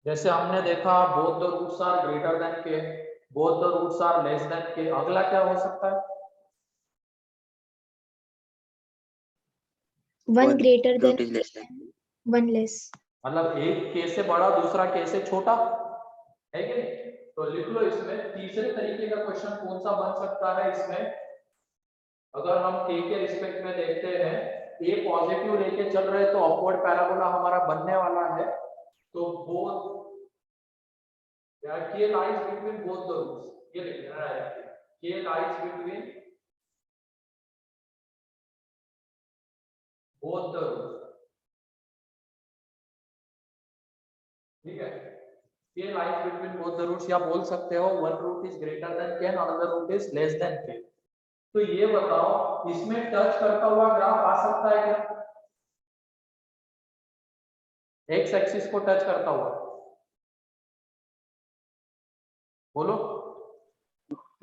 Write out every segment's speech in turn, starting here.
जैसे हमने देखा both the roots are greater than k, both the roots are less than k, अगला क्या हो सकता है? One greater root than is less than. One less. मतलब एक के से बड़ा दूसरा के से छोटा है कि नहीं? तो लिख लो इसमें तीसरे तरीके का क्वेश्चन कौन सा बन सकता है इसमें, अगर हम के रिस्पेक्ट में देखते हैं, ए पॉजिटिव लेके चल रहे तो अपवर्ड पैराबोला हमारा बनने वाला है। तो both k lies between both the roots, ये लिखना है k lies between both the roots, ठीक है। K lies between both the roots, या बोल सकते हो one root is greater than k and another root is less than k. तो ये बताओ इसमें टच करता हुआ ग्राफ आ सकता है क्या? एक्स एक्सिस को टच करता हुआ, बोलो।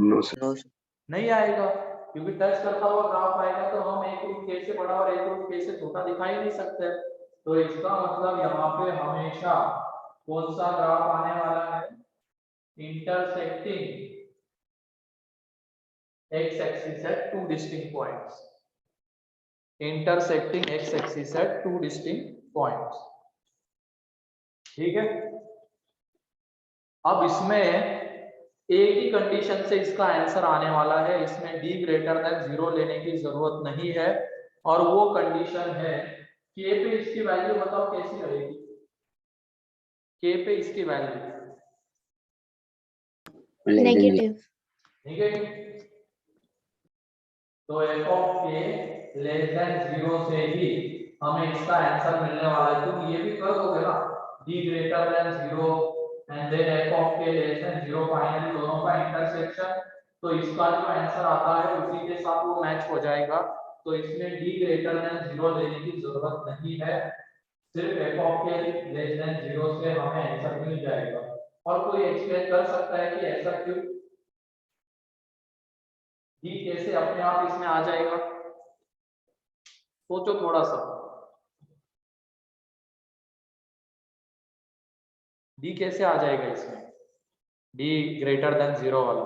No sir. No sir. नहीं आएगा, क्योंकि टच करता हुआ ग्राफ आएगा तो हम एक रूट के से बड़ा और एक रूट के से छोटा दिखाई नहीं सकते। तो इसका मतलब यहाँ पे हमेशा कौन सा ग्राफ आने वाला है? Intersecting x axis at two distinct points, intersecting x axis at two distinct points, ठीक है। अब इसमें एक ही कंडीशन से इसका आंसर आने वाला है, इसमें d ग्रेटर देन 0 लेने की जरूरत नहीं है, और वो कंडीशन है k पे इसकी वैल्यू बताओ कैसी रहेगी? k पे इसकी वैल्यू नेगेटिव। नेगेटिव। तो f of k less than 0 से ही हमें इसका आंसर मिलने वाला है, क्योंकि ये भी कर दोगे ना, d greater than 0 and then f of k less than 0, finally दोनों का इंटरसेक्शन, तो इसका जो आंसर आता है उसी के साथ वो मैच हो जाएगा। तो इसमें d ग्रेटर देन 0 लेने की जरूरत नहीं है, सिर्फ f of k less than 0 से हमें आंसर मिल जाएगा। और कोई एक्सप्लेन कर सकता है कि ऐसा क्यों? d कैसे अपने आप इसमें आ जाएगा? सोचो थोड़ा सा, d कैसे आ जाएगा इसमें, d ग्रेटर देन 0 वाला?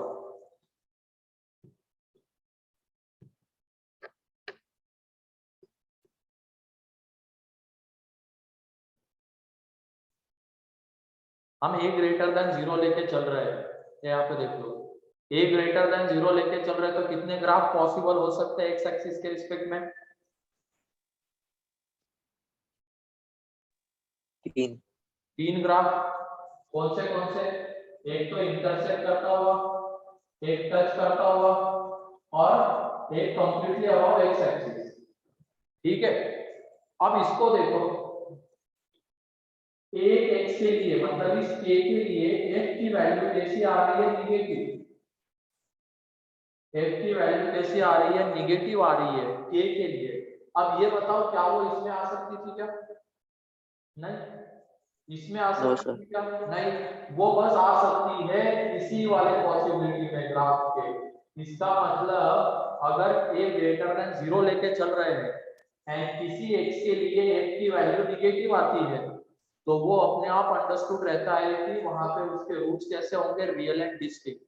हम a ग्रेटर देन 0 लेके चल रहे हैं, यहाँ पे देख लो, a ग्रेटर देन 0 लेके चल रहे हैं, तो कितने ग्राफ पॉसिबल हो सकते हैं एक्स एक्सिस के रिस्पेक्ट में? तीन ग्राफ। कौन से? एक तो इंटरसेक्ट करता हुआ, एक टच करता हुआ, और एक कंप्लीटली अबाउट एक्स एक्सिस, ठीक है। अब इसको देखो, एक एक्स के लिए मतलब इस k के लिए f की वैल्यू कैसी आ रही है? निगेटिव। f की वैल्यू कैसी आ रही है? निगेटिव आ रही है k के लिए। अब ये बताओ क्या वो इसमें आ सकती थी क्या? नहीं। इसमें आ सकती थी क्या? नहीं। वो बस आ सकती है इसी वाले पॉसिबिलिटी में ग्राफ के। इसका मतलब अगर a ग्रेटर देन 0 लेके चल रहे हैं एंड किसी x के लिए f की वैल्यू निगेटिव आती है, तो वो अपने आप अंडरस्टूड रहता है कि वहां पे उसके रूट्स कैसे होंगे? रियल एंड डिस्टिंक्ट,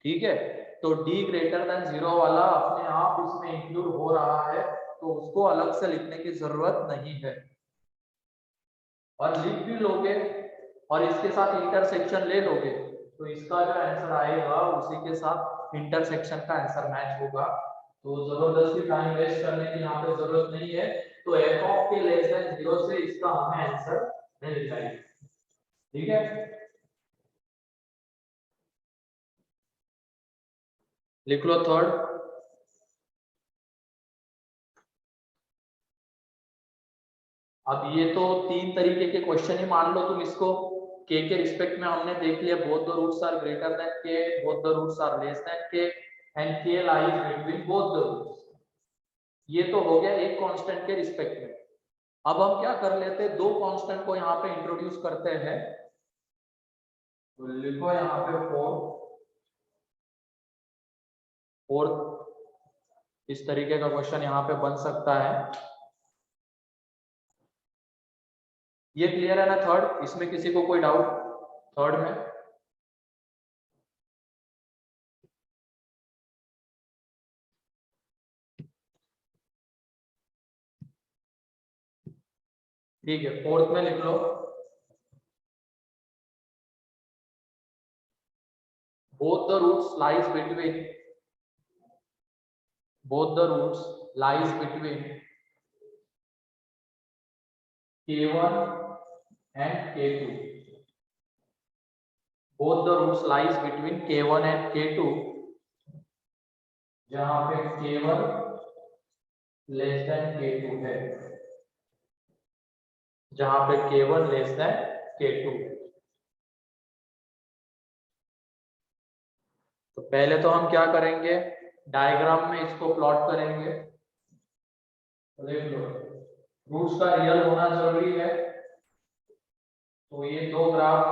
ठीक है। तो d ग्रेटर देन 0 वाला अपने आप इसमें इंक्लूड हो रहा है, तो उसको अलग से लिखने की जरूरत नहीं है, और लिख भी लोगे और इसके साथ इंटरसेक्शन ले लोगे, तो इसका जो आंसर आएगा उसी के साथ इंटरसेक्शन का आंसर मैच होगा। तो जबरदस्ती टाइम वेस्ट करने की यहाँ पे जरूरत नहीं है। तो f ऑफ के लेस देन 0 से इसका हमें आंसर मिल जाएगा, ठीक है। लिख लो थर्ड। अब ये तो तीन तरीके के क्वेश्चन ही मान लो तुम इसको, k के रिस्पेक्ट में हमने देख लिया both the roots are greater than k, both the roots are less than k and k lies between both the roots. ये तो हो गया एक कांस्टेंट के रिस्पेक्ट में। अब हम क्या कर लेते हैं, दो कांस्टेंट को यहाँ पे इंट्रोड्यूस करते हैं। तो लिखो यहाँ पे फोर्थ, इस तरीके का क्वेश्चन यहाँ पे बन सकता है। ये क्लियर है ना? थर्ड, इसमें किसी को कोई डाउट थर्ड में? ठीक है, फोर्थ में लिख लो, both the roots lies between K1 and K2. Both the roots lies between K1 and K2, जहां पे K1 लेस देन K2 है, जहां पे K1 लेस देन K2। तो पहले तो हम क्या करेंगे, डायग्राम में इसको प्लॉट करेंगे। तो देख लो, रूट्स का रियल होना जरूरी है, तो ये दो ग्राफ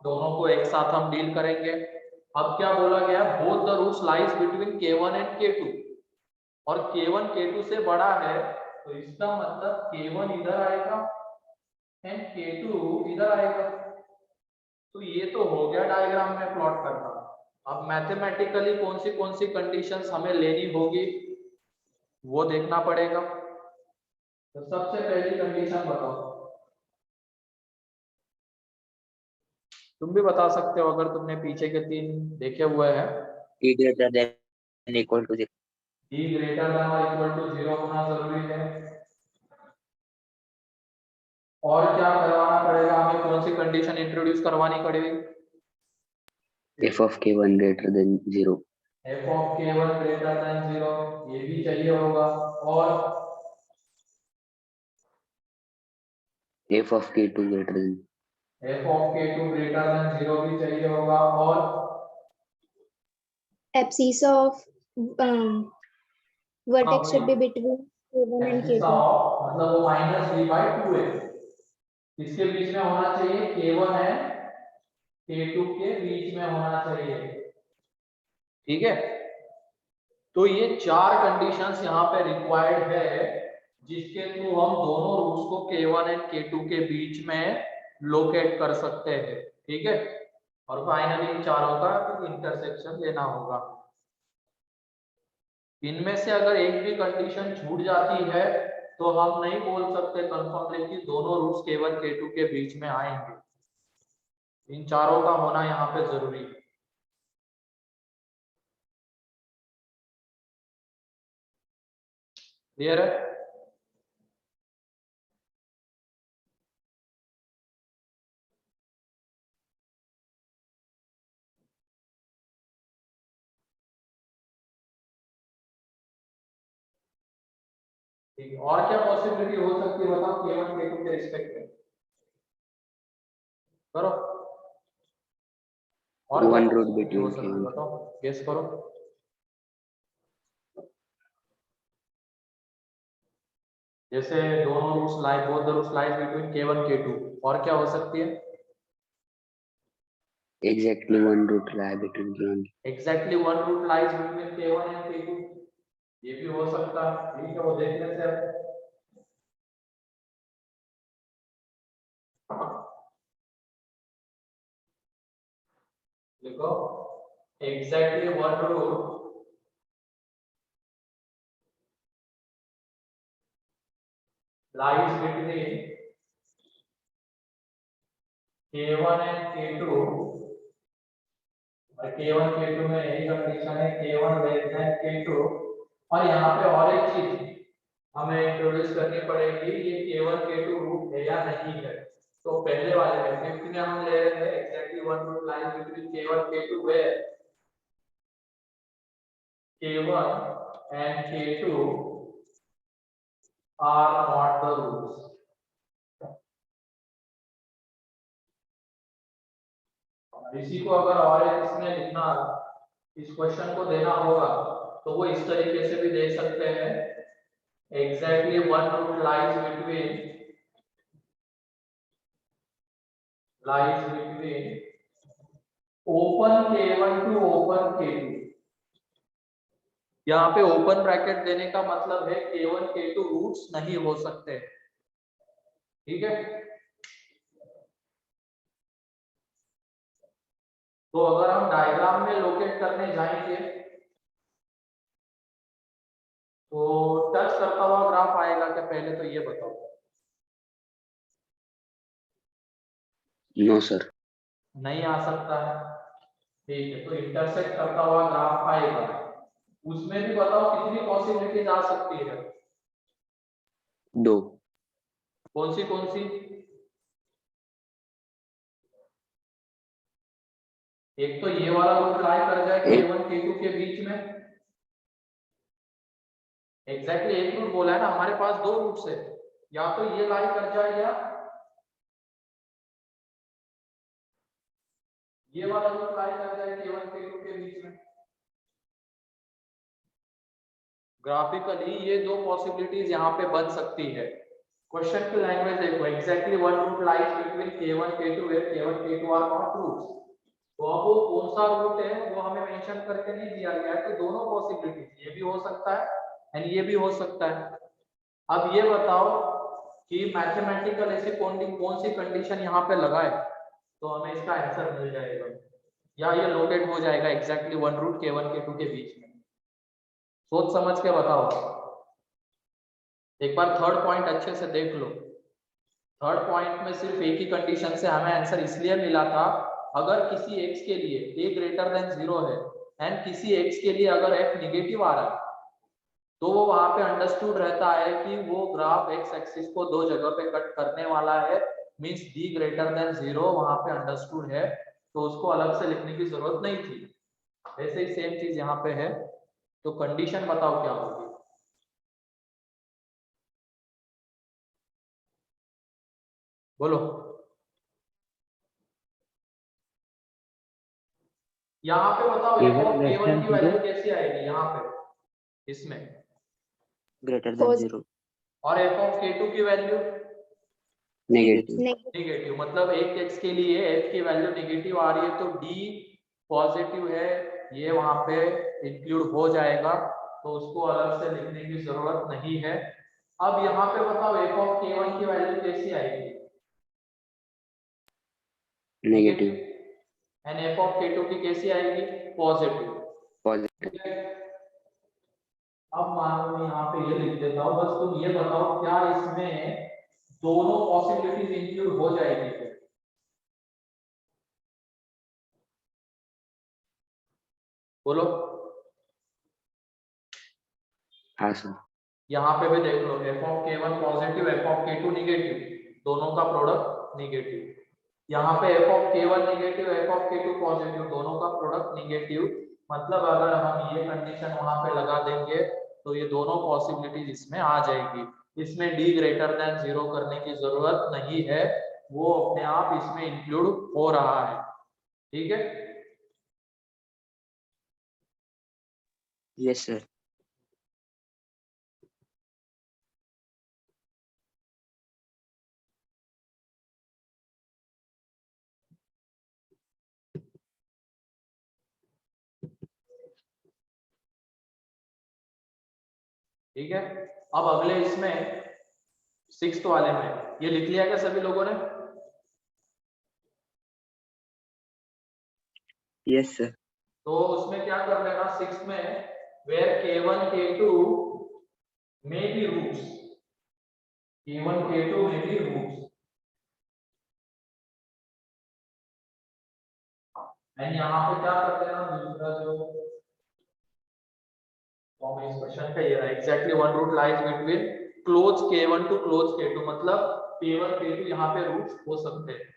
दोनों को एक साथ हम डील करेंगे। अब क्या बोला गया, both the roots lies between K1 and K2, और K1 K2 से बड़ा है, तो इसका मतलब K1 इधर आएगा एंड K2 इधर आएगा। तो ये तो हो गया डायग्राम में प्लॉट करना। अब मैथमेटिकली कौन सी कंडीशंस हमें लेनी होगी वो देखना पड़ेगा। तो सबसे पहली कंडीशन बताओ, तुम भी बता सकते हो अगर तुमने पीछे के 3 देखे हुए हैं। E greater than equal to 0. E greater than or equal to 0 होना जरूरी है। और क्या करवाना पड़ेगा हमें, कौन सी कंडीशन इंट्रोड्यूस करवानी पड़ेगी? F of K1 greater than 0. F of K1 greater than 0 ये भी चाहिए होगा, और F of K2 greater than F of K2 greater than 0 भी चाहिए होगा, और Abscissa of vertex should be between K1 and Abscissa K2. of मतलब वो -3/2 है, इसके बीच में होना चाहिए, K1 है K2 के बीच में होना चाहिए। ठीक है, तो ये 4 कंडीशंस यहाँ पे रिक्वायर्ड है, जिसके थ्रू हम दोनों रूट्स को K1 एंड K2 के बीच में लोकेट कर सकते हैं। ठीक है, और फाइनली इन चारों का इंटरसेक्शन लेना होगा। इनमें से अगर एक भी कंडीशन छूट जाती है तो हम नहीं बोल सकते कंफर्मली कि दोनों रूट्स K1 K2 के बीच में आएंगे। इन चारों का होना यहाँ पे जरूरी है। क्लियर है? ठीक है, और क्या पॉसिबिलिटी हो सकती है बताओ K1 K2 के रिस्पेक्ट में? करो, और one क्या root possibility हो between सकती है K1 बताओ, गेस करो। जैसे दोनों roots lies, both the roots lies between K1 K2, और क्या हो सकती है? exactly one root lie between K1. Exactly one root lies between K1 and K2, ये भी हो सकता है। ठीक है, वो देखने से देखो, exactly one root lies between K1 and K2, और K1 K2 में यही कंडीशन है, K1 लेस देन K2। और यहाँ पे और एक चीज हमें इंट्रोड्यूस करनी पड़ेगी, ये K1 K2 रूट है या नहीं है। तो पहले वाले में फिफ्थ में हम ले रहे हैं exactly one root lies between K1 K2 where K1 and K2 are not the roots। इसी को अगर और इसमें लिखना, इस क्वेश्चन को देना होगा तो वो इस तरीके से भी दे सकते हैं, exactly one root lies between open K1 to open K2। यहाँ पे ओपन ब्रैकेट देने का मतलब है K1 K2 रूट्स नहीं हो सकते। ठीक है, तो अगर हम डायग्राम में लोकेट करने जाएंगे तो टच करता हुआ ग्राफ आएगा क्या, पहले तो ये बताओ। No sir. नहीं आ सकता है, ठीक है। तो इंटरसेक्ट करता हुआ ग्राफ आएगा, उसमें भी बताओ कितनी पॉसिबिलिटीज आ सकती है। 2। कौन सी? एक तो ये वाला रूट लाई कर जाए K1 K2 के बीच में, एग्जैक्टली एक रूट बोला है ना, हमारे पास 2 रूट्स है, या तो ये लाई कर जाए या ये वाला रूट लाई कर जाए K1 K2 के बीच में। ग्राफिकली ये 2 पॉसिबिलिटीज यहाँ पे बन सकती है। क्वेश्चन की लैंग्वेज देखो, exactly one root lies between K1 K2 where K1 K2 are not roots. तो अब वो कौन सा रूट है वो हमें मेंशन करके नहीं दिया गया है, तो दोनों पॉसिबिलिटीज, ये भी हो सकता है एंड ये भी हो सकता है। अब ये बताओ कि मैथमेटिकल ऐसी कौन सी कंडीशन यहाँ पे लगाए तो हमें इसका आंसर मिल जाएगा, या ये लोकेट हो जाएगा exactly one root K1 K2 के बीच में। सोच समझ के बताओ। एक बार थर्ड पॉइंट अच्छे से देख लो। थर्ड पॉइंट में सिर्फ एक ही कंडीशन से हमें आंसर इसलिए मिला था, अगर किसी x के लिए a ग्रेटर देन 0 है एंड किसी x के लिए अगर f निगेटिव आ रहा है तो वो वहां पे अंडरस्टूड रहता है कि वो ग्राफ x एक्सिस को 2 जगह पे कट करने वाला है, मींस d ग्रेटर देन 0 वहां पे अंडरस्टूड है, तो उसको अलग से लिखने की जरूरत नहीं थी। वैसे ही सेम चीज यहाँ पे है, तो कंडीशन बताओ क्या होगी। बोलो। यहाँ पे बताओ K1 की वैल्यू कैसी आएगी यहाँ पे इसमें, ग्रेटर देन 0। और f(k2) की वैल्यू नेगेटिव। नेगेटिव, मतलब एक x के लिए f की वैल्यू नेगेटिव आ रही है तो d पॉजिटिव है, ये वहां पे इंक्लूड हो जाएगा, तो उसको अलग से लिखने की जरूरत नहीं है। अब यहाँ पे बताओ f(k1) की वैल्यू कैसी आएगी, नेगेटिव। एंड f(k2) की कैसी आएगी, पॉजिटिव। अब मान लो मैं यहाँ पे ये लिख देता हूँ, बस तुम ये बताओ क्या इसमें दोनों पॉसिबिलिटीज इंक्लूड हो जाएगी क्या? बोलो। हाँ सर। यहाँ पे भी देख लो, f(k1) पॉजिटिव, f(k2) निगेटिव, दोनों का प्रोडक्ट निगेटिव। यहाँ पे f(k1) निगेटिव, f(k2) पॉजिटिव, दोनों का प्रोडक्ट निगेटिव। मतलब अगर हम ये कंडीशन वहां पे लगा देंगे तो ये दोनों पॉसिबिलिटीज इसमें आ जाएगी। इसमें d ग्रेटर देन 0 करने की जरूरत नहीं है, वो अपने आप इसमें इंक्लूड हो रहा है। ठीक है। Yes sir. ठीक है। अब अगले इसमें 6th वाले में ये लिख लिया क्या सभी लोगों ने? Yes sir. तो उसमें क्या कर लेना 6 में, where K1 K2 may be roots, K1 K2 may be roots, and यहाँ पे क्या कर देना दूसरा जो फॉर्म इस क्वेश्चन का ये रहा, exactly one root lies between close K1 to close K2, मतलब K1 K2 यहाँ पे रूट्स हो सकते हैं।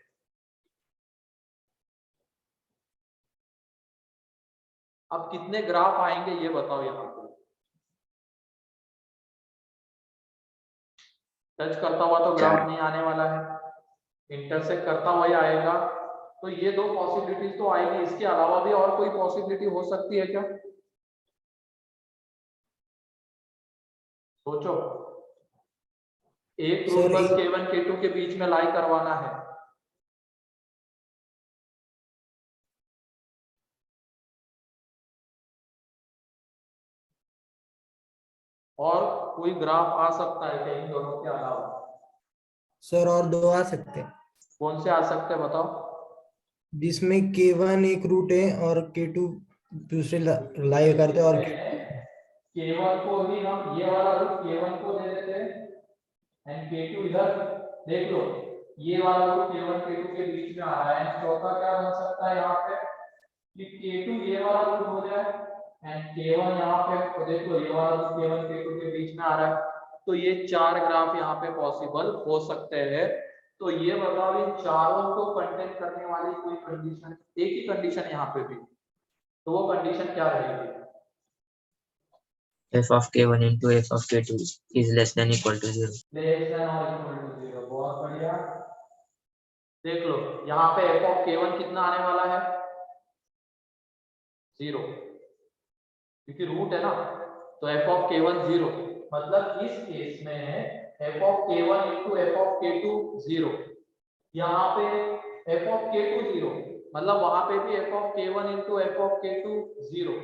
अब कितने ग्राफ आएंगे ये बताओ यहाँ पे। टच करता हुआ तो ग्राफ नहीं आने वाला है, इंटरसेक्ट करता हुआ ही आएगा, तो ये 2 पॉसिबिलिटीज तो आएगी, इसके अलावा भी और कोई पॉसिबिलिटी हो सकती है क्या? सोचो। एक रूट बस K1 K2 के बीच में लाई करवाना है, और कोई ग्राफ आ सकता है क्या इन दोनों के अलावा? सर और 2 आ सकते हैं। कौन से आ सकते हैं बताओ? जिसमें K1 एक रूट है और K2 दूसरे लाई करते हैं और K1 को ही हम ये वाला रूट K1 को ले लेते हैं एंड K2 इधर देख लो, ये वाला रूट K1 K2 के बीच में आ रहा है। चौथा क्या बन सकता है यहाँ पे कि K2 ये वाला रूट हो जाए एंड K1 यहाँ पे, तो देख लो ये वाला रूट K1 K2 के बीच में आ रहा है। तो ये 4 ग्राफ यहाँ पे पॉसिबल हो सकते हैं। तो ये बताओ इन चारों को कंटेन करने वाली कोई कंडीशन, एक ही कंडीशन यहाँ पे भी, तो वो कंडीशन क्या रहेगी? f of k1 into f of k2 is less than equal to 0. Less than और इक्वल टू 0। बहुत बढ़िया। देख लो यहाँ पे f of k1 कितना आने वाला है? 0, क्योंकि रूट है ना, तो f of k1 0, मतलब इस केस में f of k1 into f of k2 0, यहाँ पे f of k2 0, मतलब वहां पे भी f of k1 into f of k2 0,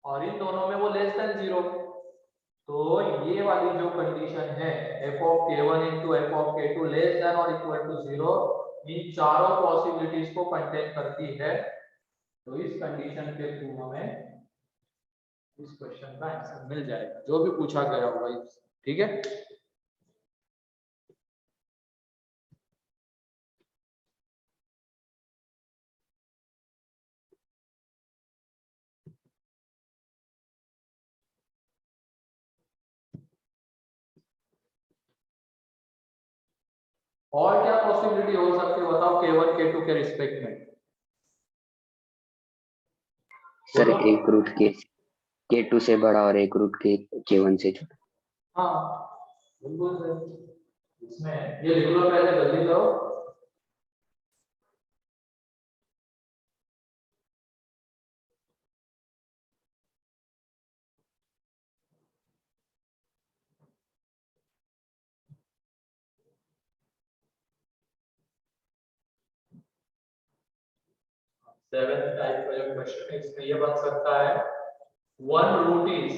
और इन दोनों में वो लेस देन 0। तो ये वाली जो कंडीशन है f of k1 into f of k2 less than और इक्वल टू 0, इन चारों पॉसिबिलिटीज को कंटेन करती है। तो इस कंडीशन के थ्रू हमें इस क्वेश्चन का आंसर मिल जाएगा, जो भी पूछा गया होगा। ठीक है, और क्या पॉसिबिलिटी हो सकती है बताओ k1 k2 के रिस्पेक्ट में? सर एक रूट K2 से बड़ा और एक रूट K1 से छोटा। हाँ बिल्कुल सही। इसमें ये लिख लो, पहले जल्दी करो। सेवेंथ टाइप का जो क्वेश्चन है इसमें ये बन सकता है, one root is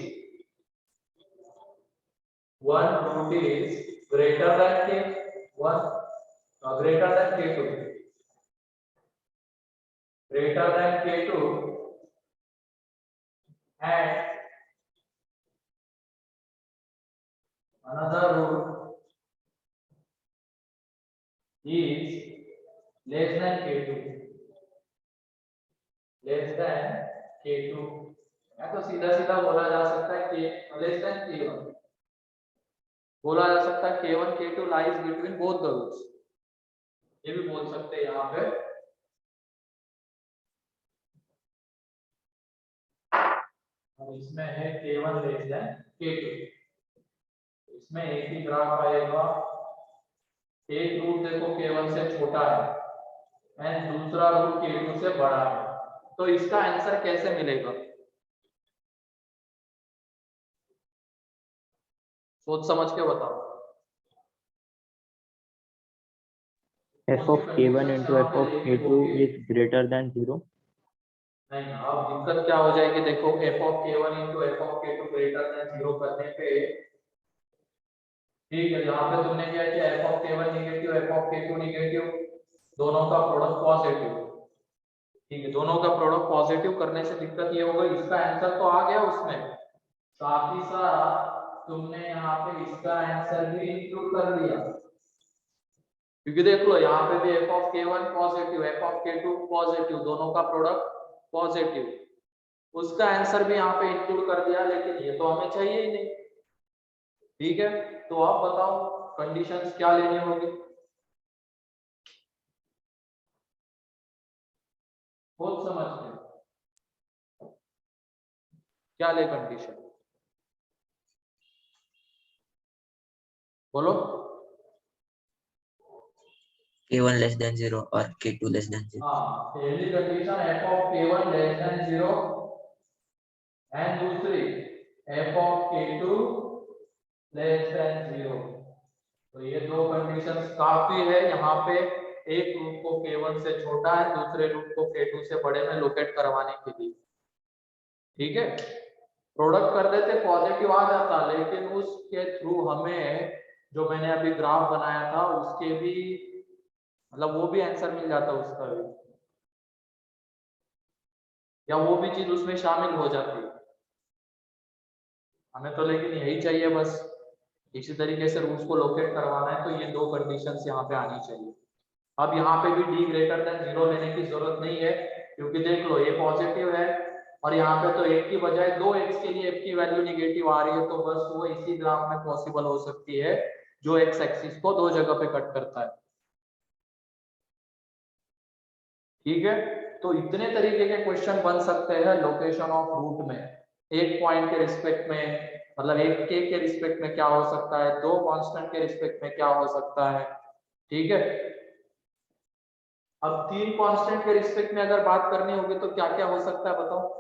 greater than k1, greater than k2 and another root is less than k2 या तो सीधा सीधा बोला जा सकता है k लेस देन k1, बोला जा सकता है k1 k2 lies between both the roots, ये भी बोल सकते हैं यहाँ पे। अब इसमें है k1 लेस देन k2, इसमें एक ही ग्राफ आएगा, एक रूट देखो k1 से छोटा है एंड दूसरा रूट k2 से बड़ा है, तो इसका आंसर कैसे मिलेगा? सोच समझ के बताओ। f of k1 into f of k2 is greater than 0. नहीं, अब दिक्कत क्या हो जाएगी, देखो f of k1 into f of k2 greater than 0 करने पे, ठीक है, यहाँ पे तुमने क्या किया, f of k1 negative f of k2 negative, दोनों का प्रोडक्ट पॉजिटिव, ठीक है, दोनों का प्रोडक्ट पॉजिटिव करने से दिक्कत ये होगा, इसका आंसर तो आ गया उसमें, साथ ही साथ तुमने यहाँ पे इसका आंसर भी इंक्लूड कर लिया, क्योंकि देख लो यहाँ पे भी f of k1 positive f of k2 positive, दोनों का प्रोडक्ट पॉजिटिव, उसका आंसर भी यहाँ पे इंक्लूड कर दिया, लेकिन ये तो हमें चाहिए ही नहीं। ठीक है, तो आप बताओ कंडीशंस क्या लेनी होगी? बहुत समझते हैं क्या ले कंडीशन, बोलो। k1 less than 0 और k2 less than 0. हाँ, पहली condition f of k1 less than 0 and दूसरी f of k2 less than 0। तो ये दो कंडीशंस काफी है यहाँ पे एक रूट को k1 से छोटा है, दूसरे रूट को k2 से बड़े में लोकेट करवाने के लिए। ठीक है, प्रोडक्ट कर देते पॉजिटिव आ जाता, लेकिन उसके थ्रू हमें जो मैंने अभी ग्राफ बनाया था उसके भी मतलब वो भी आंसर मिल जाता उसका भी। या वो भी चीज उसमें शामिल हो जाती है? हमें तो लेकिन यही चाहिए बस। इसी तरीके से रूट्स को लोकेट करवाना है तो ये दो कंडीशंस यहाँ पे आनी चाहिए। अब यहाँ पे भी d ग्रेटर देन 0 लेने की जरूरत नहीं है, क्योंकि देख लो ये पॉजिटिव है और यहाँ पे तो एक की बजाय दो x के लिए f की वैल्यू निगेटिव आ रही है, तो बस वो इसी ग्राफ में पॉसिबल हो सकती है जो x एक्सिस को दो जगह पे कट करता है। ठीक है, तो इतने तरीके के क्वेश्चन बन सकते हैं लोकेशन ऑफ रूट में। एक पॉइंट के रिस्पेक्ट में, मतलब एक के रिस्पेक्ट में क्या हो सकता है, दो कांस्टेंट के रिस्पेक्ट में क्या हो सकता है। ठीक है, अब तीन कांस्टेंट के रिस्पेक्ट में अगर बात करनी होगी तो क्या क्या हो सकता है बताओ।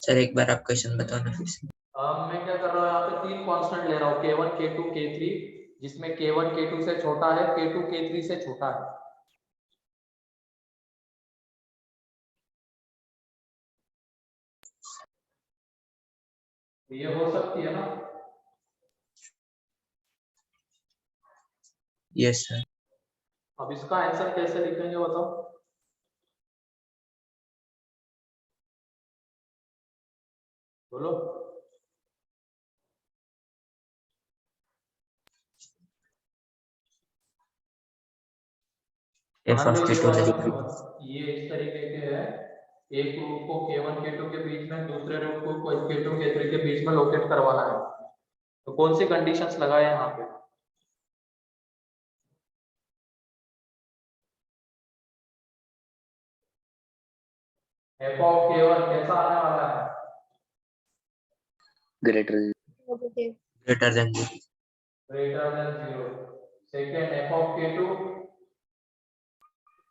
सर एक बार आप क्वेश्चन बताओ ना फिर से। मैं क्या कर रहा हूँ, यहाँ पे तीन कांस्टेंट ले रहा हूँ, k1 k2 k3, जिसमें k1 k2 से छोटा है, k2 k3 से छोटा है। ये हो सकती है ना? Yes sir. अब इसका आंसर कैसे लिखेंगे बताओ। बोलो। f मान of लो ये k2 वाला is नंबर ये इस तरीके के है, एक रूट को k1 k2 के बीच में, दूसरे रूट को k2 k3 के बीच में लोकेट करवाना है, तो कौन सी कंडीशंस लगाए यहाँ पे? f of k1 कैसा आने वाला है? Greater Positive. greater than 0, greater than 0। Second f of k2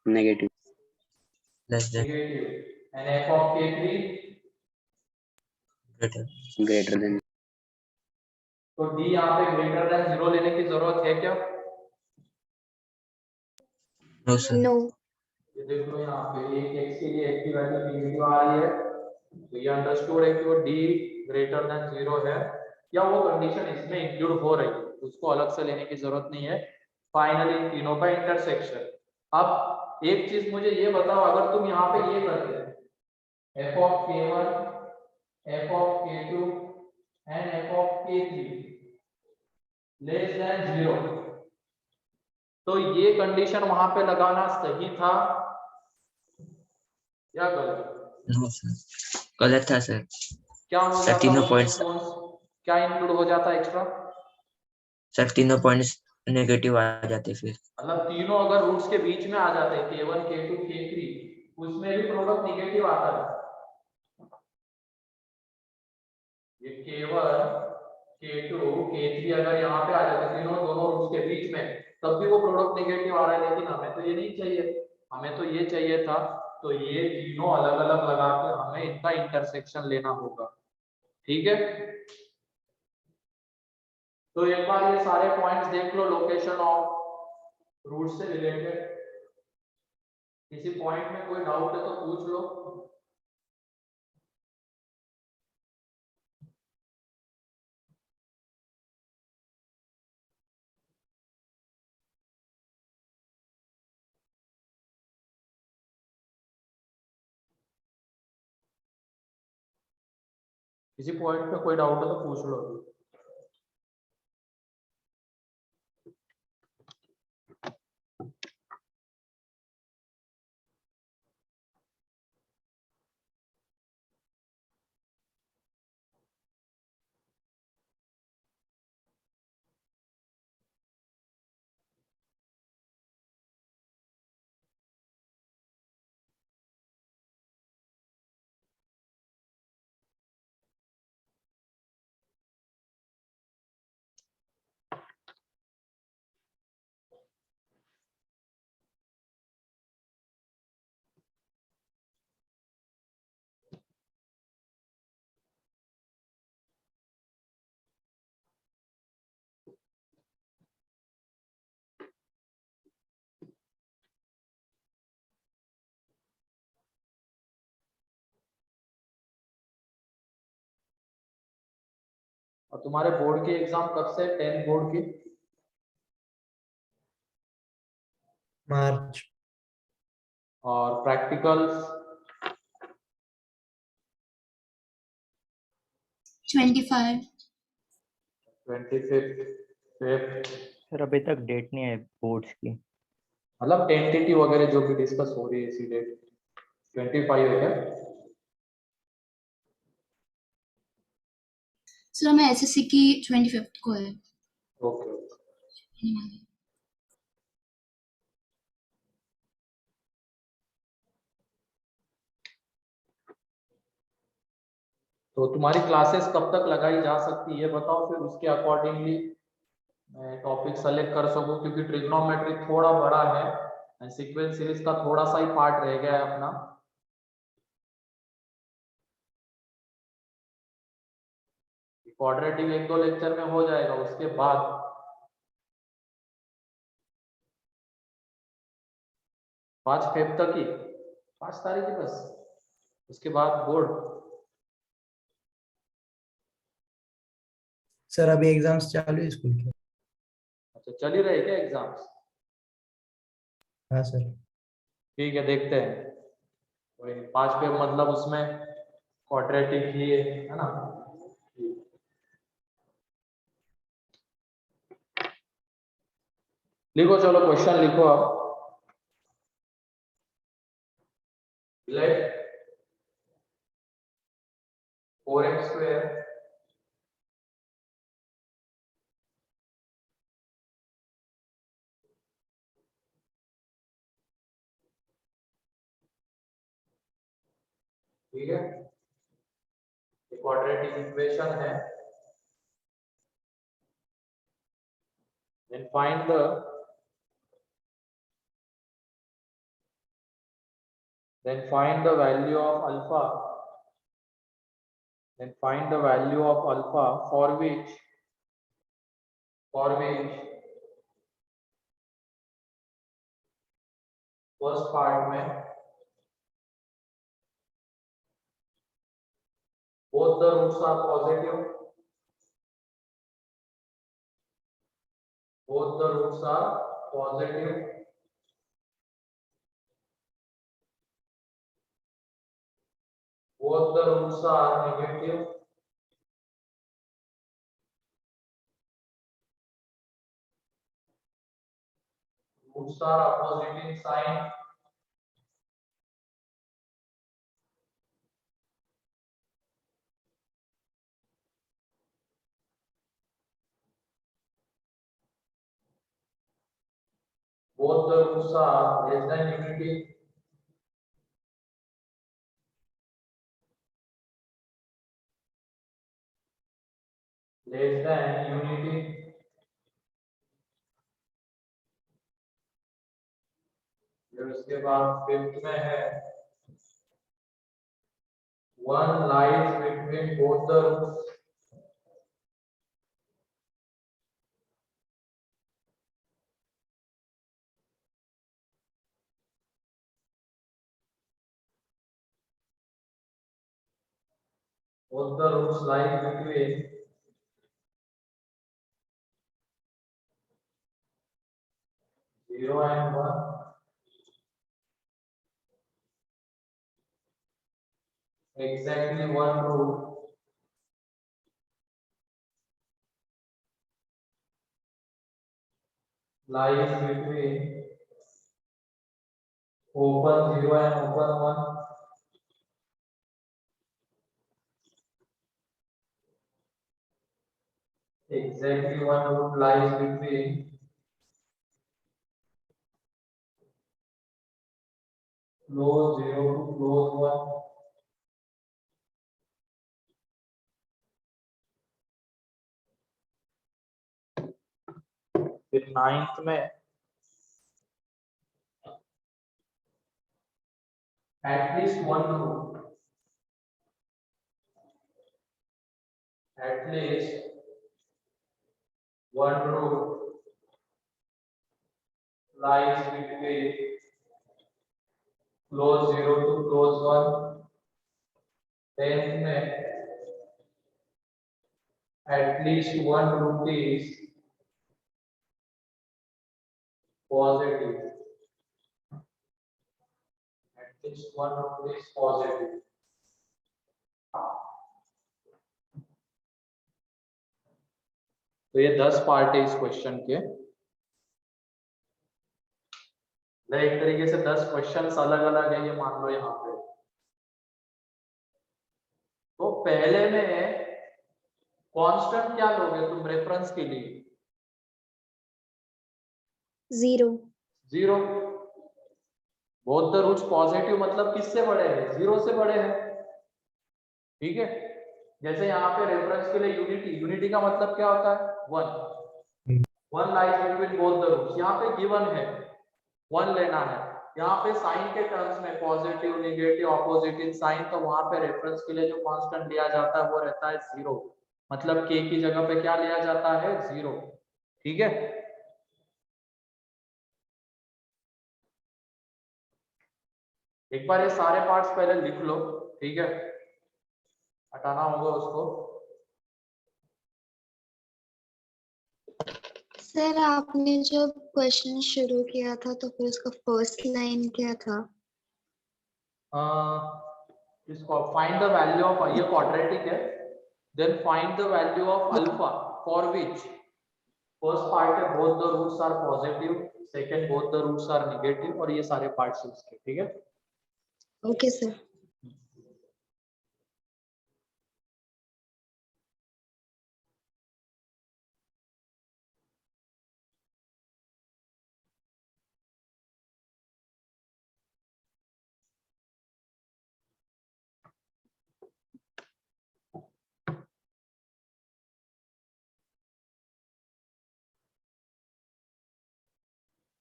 negative less than, negative, and f of k3 greater. Greater than तो d यहाँ पे ग्रेटर देन 0 लेने की जरूरत है क्या? No sir. No. ये देख लो यहाँ पे एक x के लिए x की वैल्यू नेगेटिव आ रही है, तो ये अंडरस्टूड है कि वो d ग्रेटर देन 0 है, या वो कंडीशन इसमें इंक्लूड हो रही है, उसको अलग से लेने की जरूरत नहीं है। फाइनली तीनों का इंटरसेक्शन। अब एक चीज मुझे ये बताओ, अगर तुम यहाँ पे ये करते f of k1 f of k2 and f of k3 less than 0, तो ये कंडीशन वहां पे लगाना सही था या गलत? No sir. गलत था सर। क्या हो सर जाता तीनों उसमें पॉइंट्स, क्या इंक्लूड हो जाता एक्स्ट्रा? सर तीनों पॉइंट्स नेगेटिव आ जाते फिर। मतलब तीनों अगर रूट्स के बीच में आ जाते k1 k2 k3, उसमें भी प्रोडक्ट निगेटिव आता है। ये k1 k2 k3 अगर यहाँ पे आ जाते तीनों दोनों रूट्स के बीच में, तब भी वो प्रोडक्ट निगेटिव आ रहा है, लेकिन हमें तो ये नहीं चाहिए, हमें तो ये चाहिए था। तो ये तीनों अलग अलग लगा के हमें इनका इंटरसेक्शन लेना होगा। ठीक है, तो एक बार ये सारे पॉइंट्स देख लो लोकेशन ऑफ रूट से रिलेटेड। किसी पॉइंट में कोई डाउट है तो पूछ लो। किसी पॉइंट पे कोई डाउट है तो पूछ लो अभी। और तुम्हारे बोर्ड की एग्जाम कब से, 10th बोर्ड की? मार्च। और प्रैक्टिकल्स? 25। 25th। सर अभी तक डेट नहीं है बोर्ड्स की। मतलब टेंटेटिव वगैरह जो भी डिस्कस हो रही है इसी डेट 25 है क्या? सर मैं एसएससी की 25 को है। ओके। तो तुम्हारी क्लासेस कब तक लगाई जा सकती है बताओ, फिर उसके अकॉर्डिंगली मैं टॉपिक सेलेक्ट कर सकूं, क्योंकि ट्रिग्नोमेट्री थोड़ा बड़ा है एंड सीक्वेंस सीरीज का थोड़ा सा ही पार्ट रह गया है अपना। क्वाड्रेटिक 1-2 लेक्चर में हो जाएगा, उसके बाद 5 फेब तक ही, 5 तारीख ही बस, उसके बाद बोर्ड। सर अभी एग्जाम्स चालू है स्कूल के। अच्छा चल ही रहे क्या एग्जाम्स? हाँ सर। ठीक है देखते हैं, कोई 5 फेब मतलब उसमें क्वाड्रेटिक ही है ना। लिखो, चलो क्वेश्चन लिखो आप। लेट 4x square ठीक है, क्वाड्रेटिक इक्वेशन है। then find the value of alpha, for which first part में both the roots are positive, both the roots are positive, both the roots are negative, roots are opposite in sign, both the roots are less than unity, फिर उसके बाद fifth में है one lies between both the roots, lie between 0 and 1, exactly one root lies between open 0 and open 1, exactly one root lies between close 0 to close 1, फिर ninth में at least one root, at least one root lies between close 0 to close 1, 10th में at least one root is positive. At least one root is positive. तो ये 10 part है इस question के। एक तरीके से 10 क्वेश्चंस अलग अलग है, ये मान लो यहाँ पे। तो पहले में कांस्टेंट क्या लोगे तुम रेफरेंस के लिए? 0. 0। बोथ द रूट्स पॉजिटिव मतलब किससे बड़े हैं? 0 से बड़े हैं। ठीक है, जैसे यहाँ पे रेफरेंस के लिए यूनिटी का मतलब क्या होता है? 1 lies between both the roots. यहाँ पे गिवन है 1 लेना है। यहाँ पे साइन के टर्म्स में positive, negative, opposite in sign, तो वहां पे रेफरेंस के लिए जो कांस्टेंट लिया जाता है वो रहता है 0। मतलब k की जगह पे क्या लिया जाता है? 0। ठीक है, एक बार ये सारे पार्ट्स पहले लिख लो। ठीक है, हटाना होगा उसको। सर आपने जब क्वेश्चन शुरू किया था तो फिर उसका फर्स्ट लाइन क्या था? इसको फाइंड द वैल्यू ऑफ, ये क्वाड्रेटिक है, then find the value of alpha for which first part है both the roots are positive, second both the roots are negative, और ये सारे पार्ट्स इसके। ठीक है, ओके सर।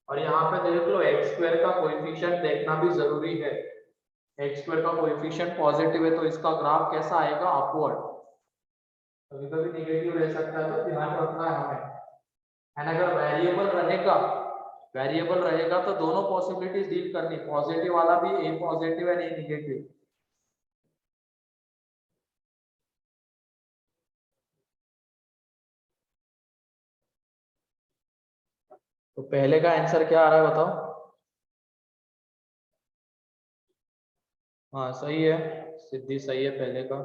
और यहाँ पे देख लो x स्क्वायर का कोएफिशिएंट देखना भी जरूरी है। x स्क्वायर का कोएफिशिएंट पॉजिटिव है तो इसका ग्राफ कैसा आएगा? अपवर्ड। कभी कभी नेगेटिव रह सकता है, तो ध्यान रखना है हमें। एंड अगर वेरिएबल रहेगा तो दोनों पॉसिबिलिटीज डील करनी, पॉजिटिव वाला भी, ए पॉजिटिव एंड ए नेगेटिव। तो पहले का आंसर क्या आ रहा है बताओ? हाँ सही है, सिद्धि सही है पहले का।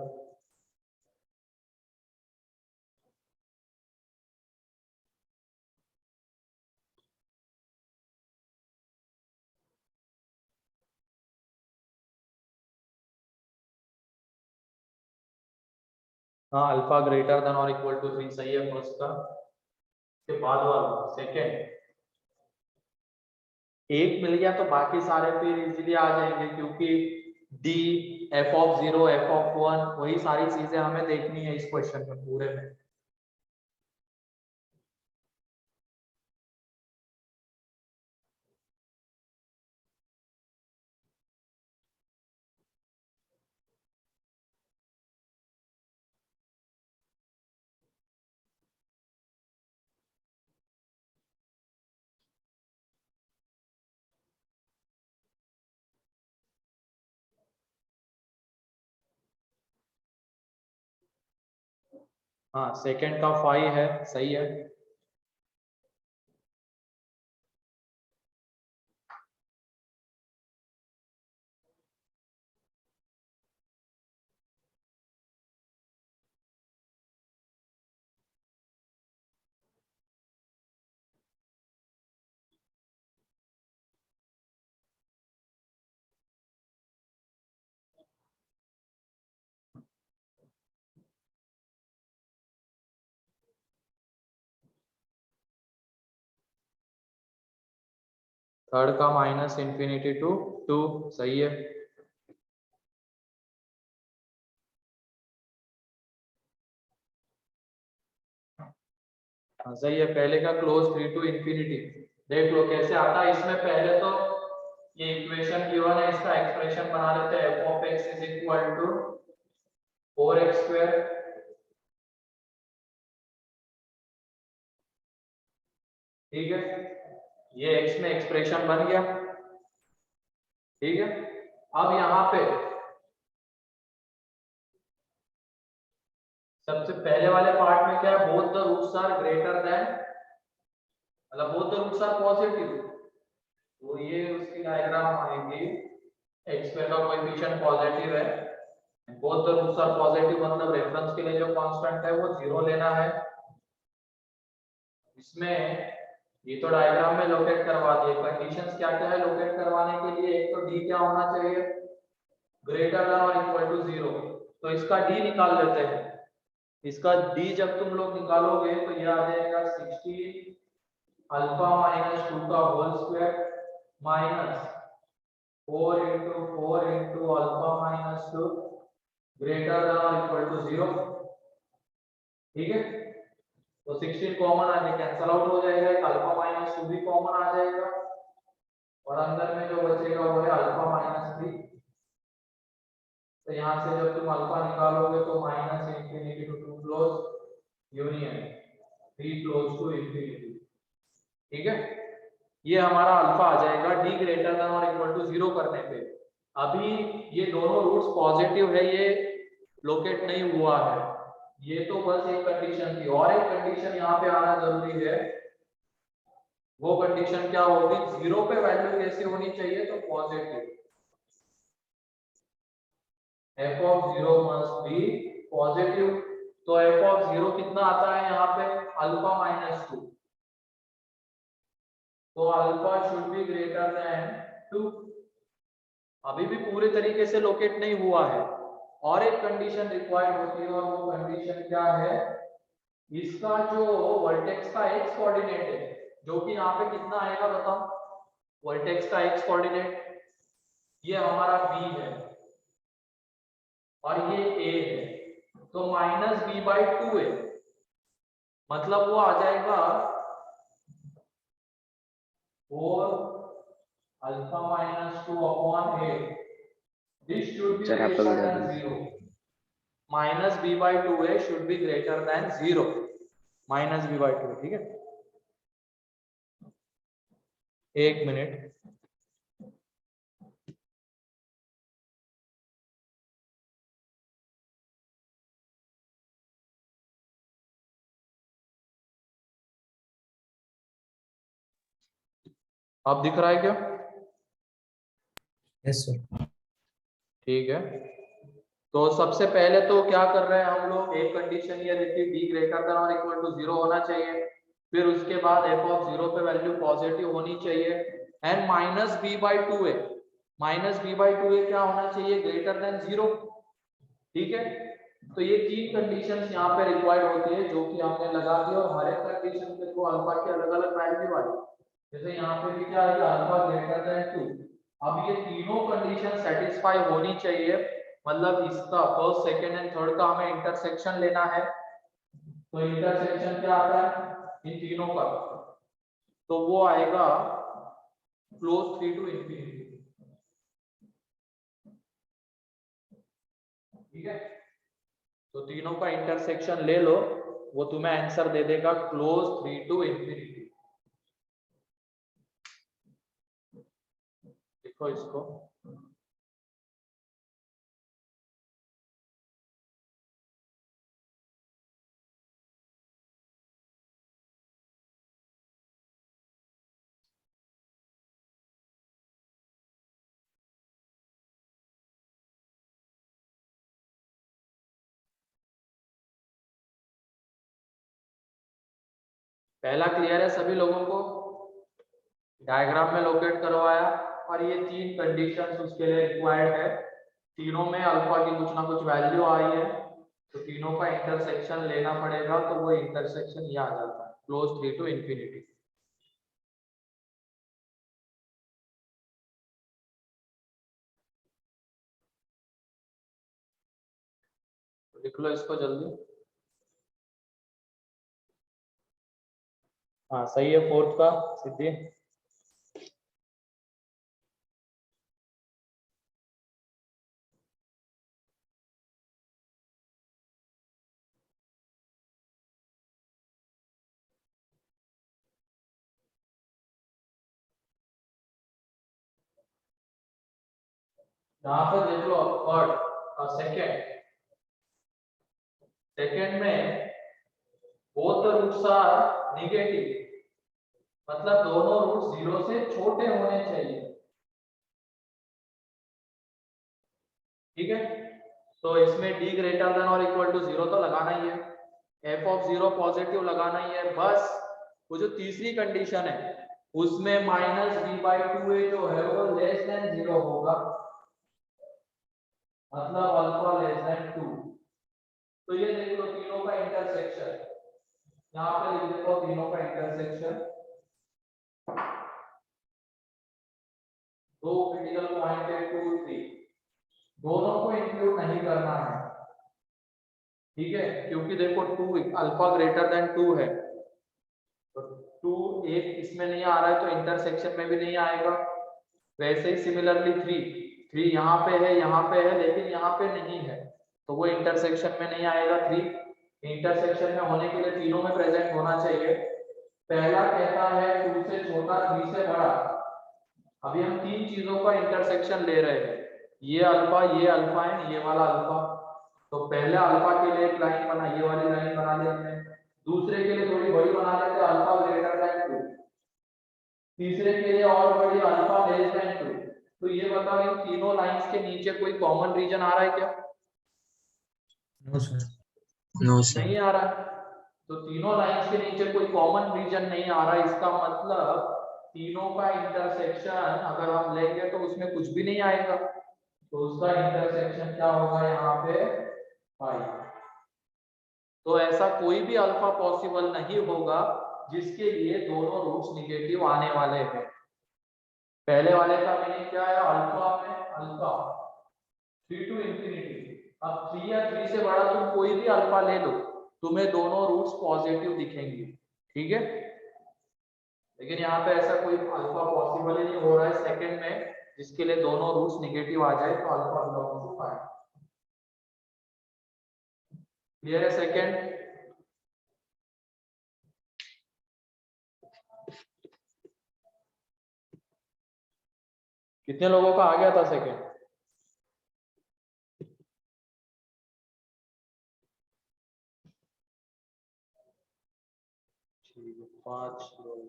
हाँ, अल्फा ग्रेटर देन और इक्वल टू 3 सही है फर्स्ट का। के बाद वाला सेकंड, एक मिल गया तो बाकी सारे फिर इजीली आ जाएंगे, क्योंकि d f(0), f(1) वही सारी चीजें हमें देखनी है इस क्वेश्चन में पूरे में। हाँ, सेकंड का 5 है, सही है। थर्ड का -∞ टू 2 सही है। हाँ सही है, पहले का क्लोज 3 टू इंफिनिटी। देख लो कैसे आता है इसमें। पहले तो ये इक्वेशन गिवन है, इसका एक्सप्रेशन बना लेते हैं। f(x) = 4x²। ठीक है, ये x में एक्सप्रेशन बन गया। ठीक है, अब यहाँ पे सबसे पहले वाले पार्ट में क्या है, both the roots are greater than, मतलब both the roots are positive, तो ये उसकी डायग्राम आएगी, x स्क्वायर का कोएफिशिएंट पॉजिटिव है, both the roots are positive, मतलब रेफरेंस के लिए जो कांस्टेंट है वो 0 लेना है। इसमें ये तो डायग्राम में लोकेट करवा दिए, कंडीशंस क्या क्या है लोकेट करवाने के लिए, एक तो d क्या होना चाहिए, ग्रेटर देन और इक्वल टू 0, तो इसका d निकाल लेते हैं। इसका d जब तुम लोग निकालोगे तो ये आ जाएगा 16 अल्फा माइनस 2 का whole square minus 4 into 4 into alpha minus 2 greater than और इक्वल टू 0, ठीक है। तो 16 कॉमन आके कैंसल आउट हो जाएगा, एक अल्फा माइनस 2 भी कॉमन आ जाएगा, और अंदर में जो बचेगा वो है अल्फा माइनस 3। तो यहाँ से जब तुम अल्फा निकालोगे तो minus infinity to 2 close union 3 close to infinity, ठीक है। ये हमारा अल्फा आ जाएगा d ग्रेटर देन और इक्वल टू 0 करने पे। अभी ये दोनों रूट्स पॉजिटिव है, ये लोकेट नहीं हुआ है, ये तो बस एक कंडीशन थी, और एक कंडीशन यहाँ पे आना जरूरी है। वो कंडीशन क्या होगी, 0 पे वैल्यू कैसी होनी चाहिए, तो positive, f of 0 must be positive. तो f of 0 कितना आता है यहाँ पे, अल्फा माइनस 2, तो alpha should be greater then 2। अभी भी पूरे तरीके से लोकेट नहीं हुआ है, और एक कंडीशन रिक्वायर्ड होती है, और वो कंडीशन क्या है, इसका जो वर्टेक्स का x कोऑर्डिनेट है, जो कि यहाँ पे कितना आएगा बताओ, वर्टेक्स का x कोऑर्डिनेट ये हमारा b है और ये a है, तो माइनस b/2 है, मतलब वो आ जाएगा 4 alpha minus 2 upon a, this should be sir आपका greater video than 0, minus b/2a should be greater than 0, minus b/2, ठीक है। एक मिनट, अब दिख रहा है क्या, यस सर। ठीक है। तो सबसे पहले तो क्या कर रहे हैं हम लोग, एक कंडीशन ये रहती है d ग्रेटर देन और इक्वल टू 0 होना चाहिए, फिर उसके बाद f ऑफ 0 पे वैल्यू पॉजिटिव होनी चाहिए, and minus b/2a, minus b/2a क्या होना चाहिए, ग्रेटर देन 0, ठीक है। तो ये तीन कंडीशंस यहाँ पे रिक्वायर्ड होती है, जो कि हमने लगा दी, और हर एक कंडीशन के थ्रू अल्फा की अलग अलग वैल्यू आई, जैसे यहाँ पे भी क्या है, अल्फा ग्रेटर देन 2। अब ये तीनों कंडीशन सेटिस्फाई होनी चाहिए, मतलब इसका फर्स्ट सेकंड एंड थर्ड का हमें इंटरसेक्शन लेना है, तो इंटरसेक्शन क्या आता है इन तीनों का, तो वो आएगा क्लोज 3 टू इंफिनिटी, ठीक है। तो तीनों का इंटरसेक्शन ले लो, वो तुम्हें आंसर दे देगा क्लोज 3 टू इंफिनिटी। देखो इसको, पहला क्लियर है सभी लोगों को, डायग्राम में लोकेट करवाया, और ये तीन कंडीशंस उसके लिए रिक्वायर्ड है, तीनों में अल्फा की कुछ ना कुछ वैल्यू आई है, तो तीनों का इंटरसेक्शन लेना पड़ेगा, तो वो इंटरसेक्शन ये आ जाता है क्लोज 3 टू इंफिनिटी। लिख लो इसको जल्दी, हाँ सही है, फोर्थ का सिद्धि। यहाँ पे देख लो थर्ड और सेकेंड, सेकंड में both the roots are negative, मतलब दोनों रूट्स 0 से छोटे होने चाहिए। ठीक है, तो इसमें d ग्रेटर देन और इक्वल टू 0 तो लगाना ही है, f ऑफ 0 पॉजिटिव लगाना ही है। बस वो जो तीसरी कंडीशन है उसमें माइनस b/2a जो है वो लेस देन 0 होगा, मतलब अल्फा लेस देन 2। तो ये देख लो तीनों का इंटरसेक्शन, यहाँ पे लिख देता हूं तीनों का इंटरसेक्शन। दो क्रिटिकल पॉइंट है 2 3, दोनों को इंक्लूड नहीं करना है। ठीक है, क्योंकि देखो 2 अल्फा ग्रेटर देन 2 है, तो 2 एक इसमें नहीं आ रहा है तो इंटरसेक्शन में भी नहीं आएगा। वैसे ही सिमिलरली 3 यहाँ पे है, यहाँ पे है, लेकिन यहाँ पे नहीं है तो वो इंटरसेक्शन में नहीं आएगा। 3 इंटरसेक्शन में होने के लिए तीनों में प्रेजेंट होना चाहिए। पहला कहता है 2 से छोटा 3 से बड़ा। अभी हम तीन चीजों का इंटरसेक्शन ले रहे हैं, ये अल्फा है, ये वाला अल्फा। तो पहले अल्फा के लिए एक लाइन बना, ये वाली लाइन बना लेते हैं। दूसरे के लिए थोड़ी बड़ी बना लेते हैं, अल्फा ग्रेटर देन 2। तीसरे के लिए और बड़ी, अल्फा लेस देन 2। तो ये बताओ इन तीनों लाइंस के नीचे कोई कॉमन रीजन आ रहा है क्या? No sir. No, sir. नहीं आ रहा है। तो तीनों लाइंस के नीचे कोई कॉमन रीजन नहीं आ रहा, इसका मतलब तीनों का इंटरसेक्शन अगर हम लेंगे तो उसमें कुछ भी नहीं आएगा, तो उसका इंटरसेक्शन क्या होगा यहाँ पे 5। तो ऐसा कोई भी अल्फा पॉसिबल नहीं होगा जिसके लिए दोनों रूट्स निगेटिव आने वाले हैं। पहले वाले का मीनिंग क्या है, अल्फा में अल्फा 3 टू इंफिनिटी। अब 3 या 3 से बड़ा तुम कोई भी अल्फा ले लो, तुम्हें दोनों रूट्स पॉजिटिव दिखेंगे। ठीक है, लेकिन यहाँ पे ऐसा कोई अल्फा पॉसिबल ही नहीं हो रहा है सेकंड में जिसके लिए दोनों रूट्स निगेटिव आ जाए, तो अल्फा बिलोंग्स टू 5। क्लियर है सेकंड? कितने लोगों का आ गया था सेकंड? ठीक है, 5 लोग,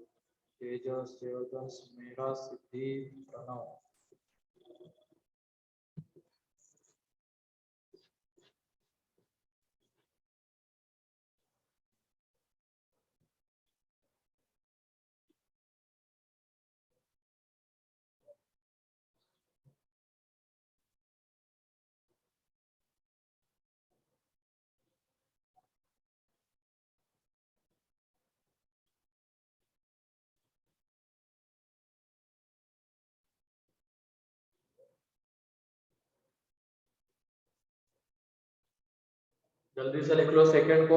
तेजस, देवदस, मेरा, सिद्धि, प्रणव। जल्दी से लिख लो सेकंड को।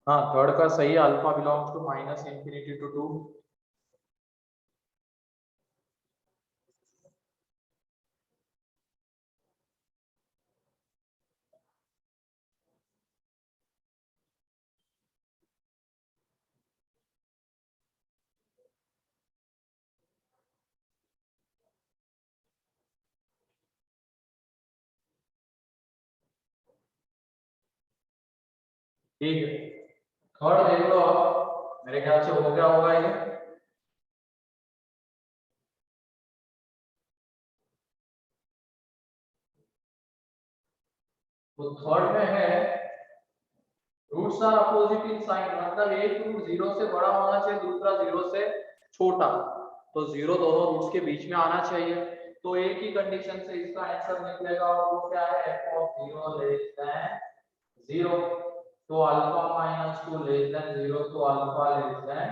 हाँ, थर्ड का सही, alpha belongs to minus infinity to 2। ठीक है, थर्ड देख लो आप, मेरे ख्याल से हो गया होगा ये। तो थर्ड में है roots are opposite in sign, मतलब एक रूट 0 से बड़ा होना चाहिए, दूसरा 0 से छोटा। तो 0 दोनों रूट्स के बीच में आना चाहिए। तो एक ही कंडीशन से इसका आंसर निकलेगा, और वो क्या है, f ऑफ 0 लेस देन 0। तो अल्फा माइनस 2 लेस देन 0, तो अल्फा लेस देन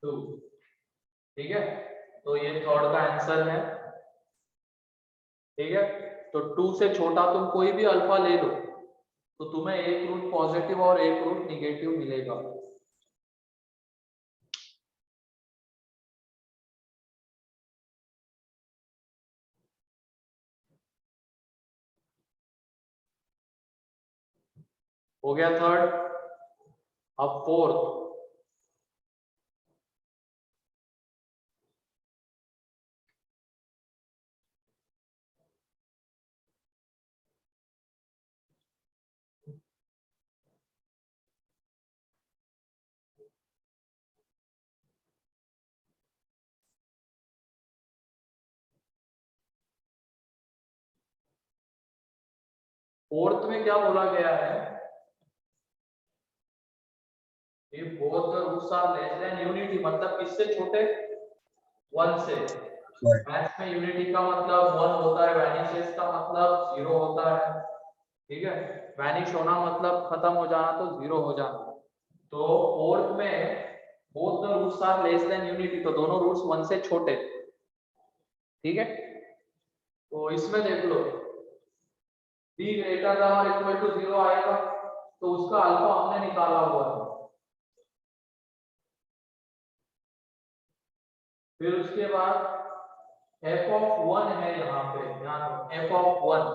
2। ठीक है, तो ये थर्ड का आंसर है। ठीक है, तो 2 से छोटा तुम कोई भी अल्फा ले लो तो तुम्हें एक रूट पॉजिटिव और एक रूट निगेटिव मिलेगा। हो गया थर्ड। अब फोर्थ, फोर्थ में क्या बोला गया है, ये both the roots are less than unity, मतलब किससे छोटे, 1 से। One. मैथ्स में यूनिटी का मतलब 1 होता है, वैनिशेस का मतलब 0 होता है, ठीक है। वैनिश होना मतलब खत्म हो जाना, तो 0 हो जाना। तो फोर्थ में both the roots are less than unity, तो दोनों रूट्स 1 से छोटे, ठीक है। तो इसमें देख लो b ग्रेटर देन और इक्वल टू 0 आएगा, तो उसका अल्फा हमने निकाला हुआ है। फिर उसके बाद f ऑफ 1 है यहाँ पे, ध्यान दो f of 1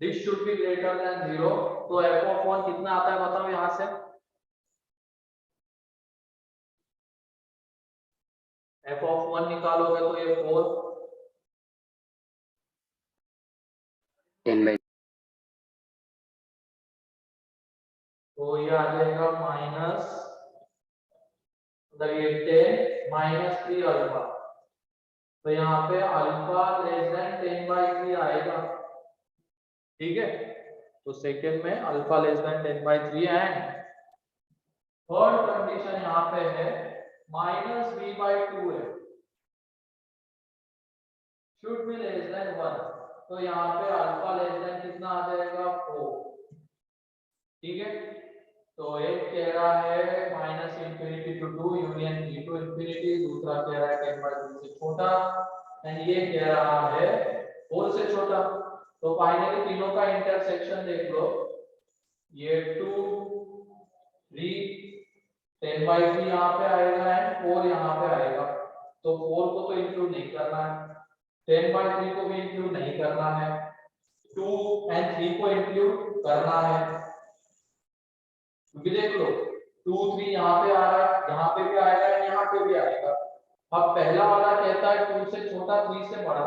this should be greater than 0, तो f ऑफ 1 कितना आता है बताओ यहाँ से, f ऑफ 1 निकालोगे तो ये 4, 10/, तो ये आ जाएगा माइनस, मतलब ये 10 माइनस 3 अल्फा, तो यहाँ पे अल्फा लेस देन 10/3 आएगा, ठीक है। तो सेकंड में alpha less than 10/3 and third condition यहाँ पे है माइनस b/2 है, शुड बी लेस देन 1, तो यहाँ पे अल्फा लेस देन कितना आ जाएगा 4, ठीक है। तो एक कह रहा है minus infinity to 2 union b to infinity, दूसरा कह रहा है 10/3 से छोटा, एंड ये कह रहा है 4 से छोटा। तो फाइनली तीनों का इंटरसेक्शन देख लो, ये 2 3 10/3 यहाँ पे आएगा एंड 4 यहाँ पे आएगा, तो 4 को तो इंक्लूड नहीं करना है, 10/3 को भी इंक्लूड नहीं करना है, 2 एंड 3 को इंक्लूड करना है, क्योंकि देख लो 2 3 यहाँ पे आ रहा है, यहाँ पे भी आएगा, यहाँ पे भी आएगा। अब पहला वाला कहता है 2 से छोटा 3 से बड़ा,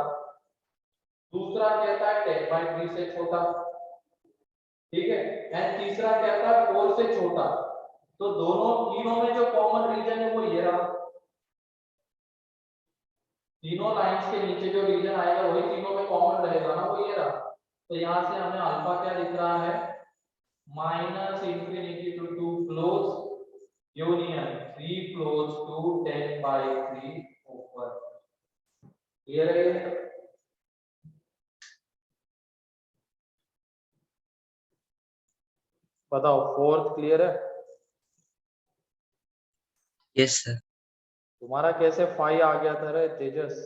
दूसरा कहता है 10/3 से छोटा, ठीक है, एंड तीसरा कहता है 4 से छोटा। तो दोनों तीनों में जो कॉमन रीजन है वो ये रहा, तीनों लाइंस के नीचे जो रीजन आएगा वही तीनों में कॉमन रहेगा ना, वो ये रहा। तो यहाँ से हमें अल्फा क्या दिख रहा है, minus infinity to 2 close union 3 close to 10/3 ऊपर, ये रहे। बताओ फोर्थ क्लियर है? Yes, sir. तुम्हारा कैसे 5 आ गया था रे तेजस?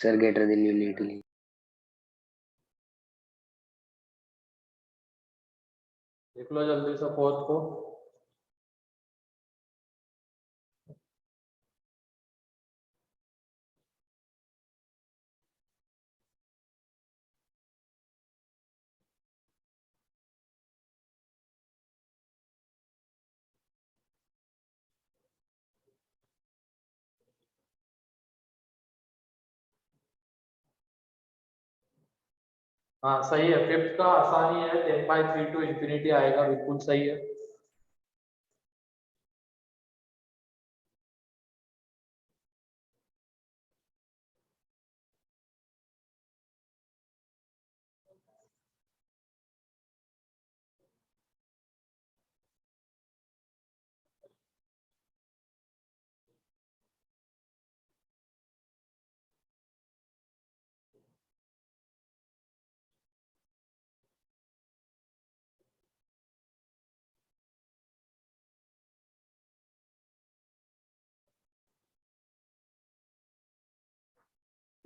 sir greater than unity. देख लो जल्दी से फोर्थ को। हाँ सही है, फिफ्थ का आसानी है, 10/3 टू इंफिनिटी आएगा, बिल्कुल सही है।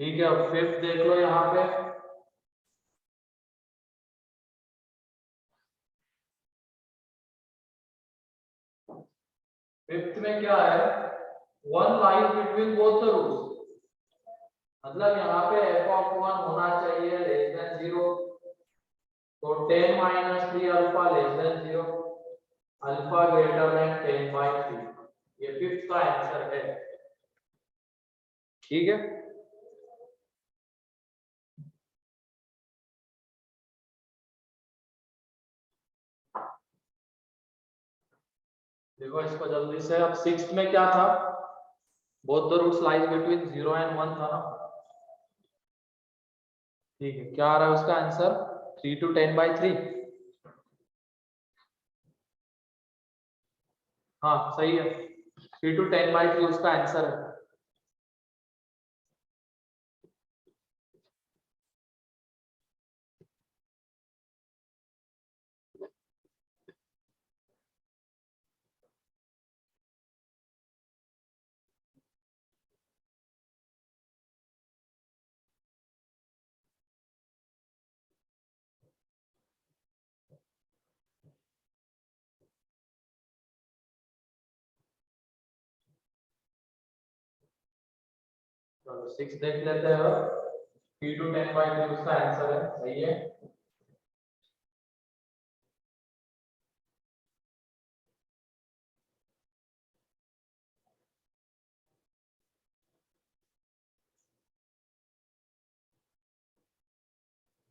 ठीक है, अब फिफ्थ देख लो यहाँ पे, फिफ्थ में क्या है, 1 lies between both the roots, मतलब यहाँ पे f ऑफ 1 होना चाहिए लेस देन 0, तो 10-3 alpha less than 0, alpha greater than 10/3, ये फिफ्थ का आंसर है, ठीक है। देखो इसको जल्दी से। अब सिक्स्थ में क्या था, both the roots lies between 0 and 1 था ना। ठीक है, क्या आ रहा है उसका आंसर? 3 to 10/3। हाँ सही है, 3 to 10/3 उसका आंसर है। चलो 6 देख लेते हैं। 3 to 10/3 उसका आंसर है, सही है।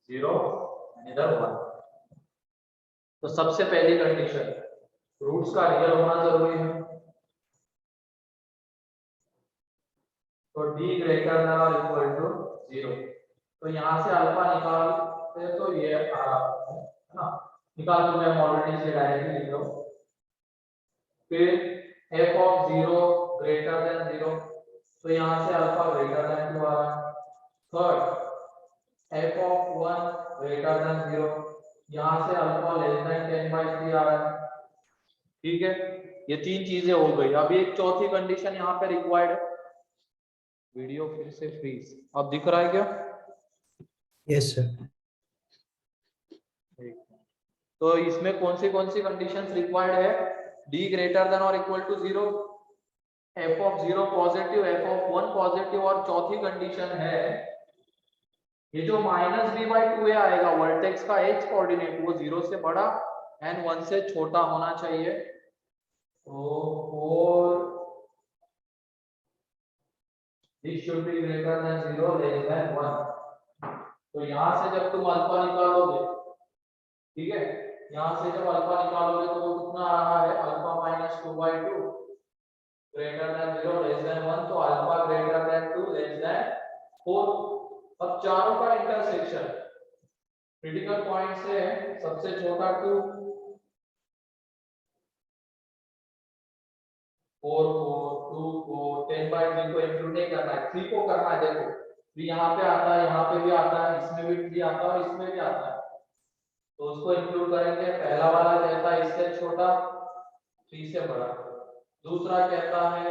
जीरो इधर 1। तो सबसे पहली कंडीशन, रूट्स का रियल होना जरूरी है। तो d ग्रेटर देन और इक्वल टू 0। तो यहाँ से अल्फा निकालते तो ये आ रहा है ना, निकाल तो मैं ऑलरेडी से डायरेक्टली लिख रहा हूँ। फिर f ऑफ 0 ग्रेटर देन 0, तो यहाँ से अल्फा ग्रेटर देन 2 आ रहा है। Third f of 1 greater than 0, यहाँ से अल्फा लेस देन 10/3 आ रहा है। ठीक है, ये तीन चीजें हो गई। अभी एक चौथी कंडीशन यहाँ पे रिक्वायर्ड है। वीडियो फिर से फ्रीज, अब दिख रहा है क्या? Yes sir. तो इसमें कौन सी कंडीशंस रिक्वायर्ड है? d ग्रेटर देन और equal to 0, f of 0 positive, f of 1 positive, और चौथी कंडीशन है ये जो -b/2a आएगा वर्टेक्स का x कोऑर्डिनेट, वो 0 से बड़ा एंड 1 से छोटा होना चाहिए। तो और this should be greater than 0 less than 1। तो यहाँ से जब तुम अल्फा निकालोगे, ठीक है, यहाँ से जब अल्फा निकालोगे तो वो कितना आ रहा है? Alpha -2/2 greater than 0 less than 1। तो alpha greater than 2 less than 4। अब चारों का इंटरसेक्शन क्रिटिकल पॉइंट से है, सबसे छोटा 2, 4 को 2 को 10/3 को इंक्लूड नहीं करना है, 3 को करना है। देखो 3 यहाँ पे आता है, यहाँ पे भी आता है, इसमें भी 3 आता है और इसमें भी आता है, तो उसको इंक्लूड करेंगे। पहला वाला कहता है इससे छोटा, 3 से बड़ा। दूसरा कहता है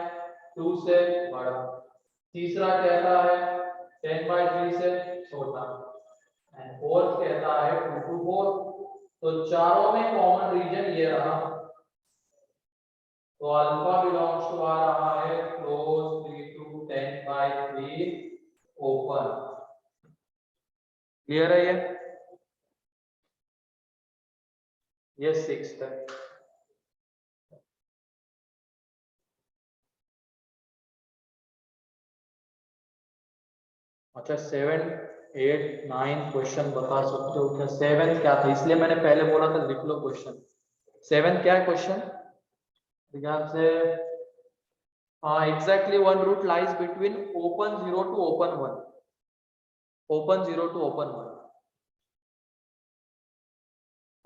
2 से बड़ा। तीसरा कहता है 10/3 से छोटा। एंड फोर्थ कहता है 2 to 4। तो चारों में कॉमन रीजन ये रहा। तो अल्फा बिलोंग्स टू आ रहा है क्लोज 3 to 10/3 ओपन। क्लियर है ये 6 है। अच्छा 7 8 9 क्वेश्चन बता सकते हो क्या? 7 क्या था, इसलिए मैंने पहले बोला था लिख लो क्वेश्चन। 7 क्या है क्वेश्चन? ध्यान से। Exactly one root lies between open 0 to open 1। Open 0 to open 1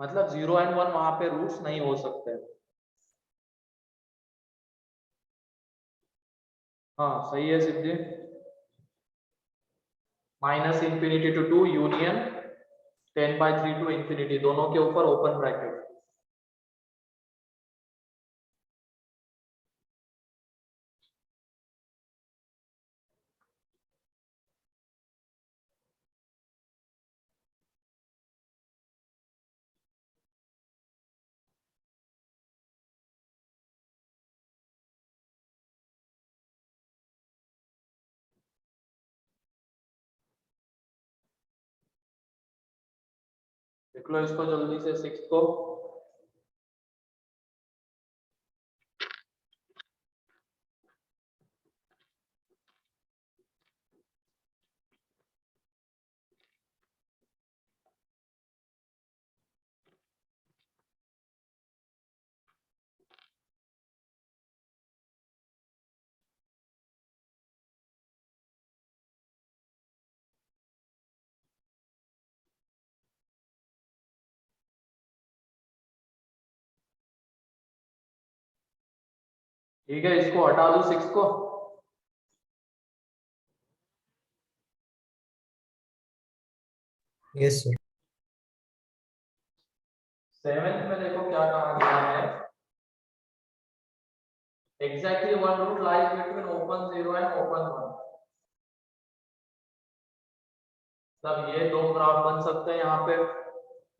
मतलब 0 and 1 वहां पे रूट्स नहीं हो सकते। हाँ सही है सिद्धि। -∞ to 2 यूनियन 10/3 to इंफिनिटी, दोनों के ऊपर ओपन ब्रैकेट। देख लो इसको जल्दी से 6 को। ठीक है, इसको हटा दो 6 को। Yes sir. 7th में देखो क्या कहा गया है, exactly one root lies between open 0 and open 1। तब ये दो ग्राफ बन सकते हैं यहाँ पे,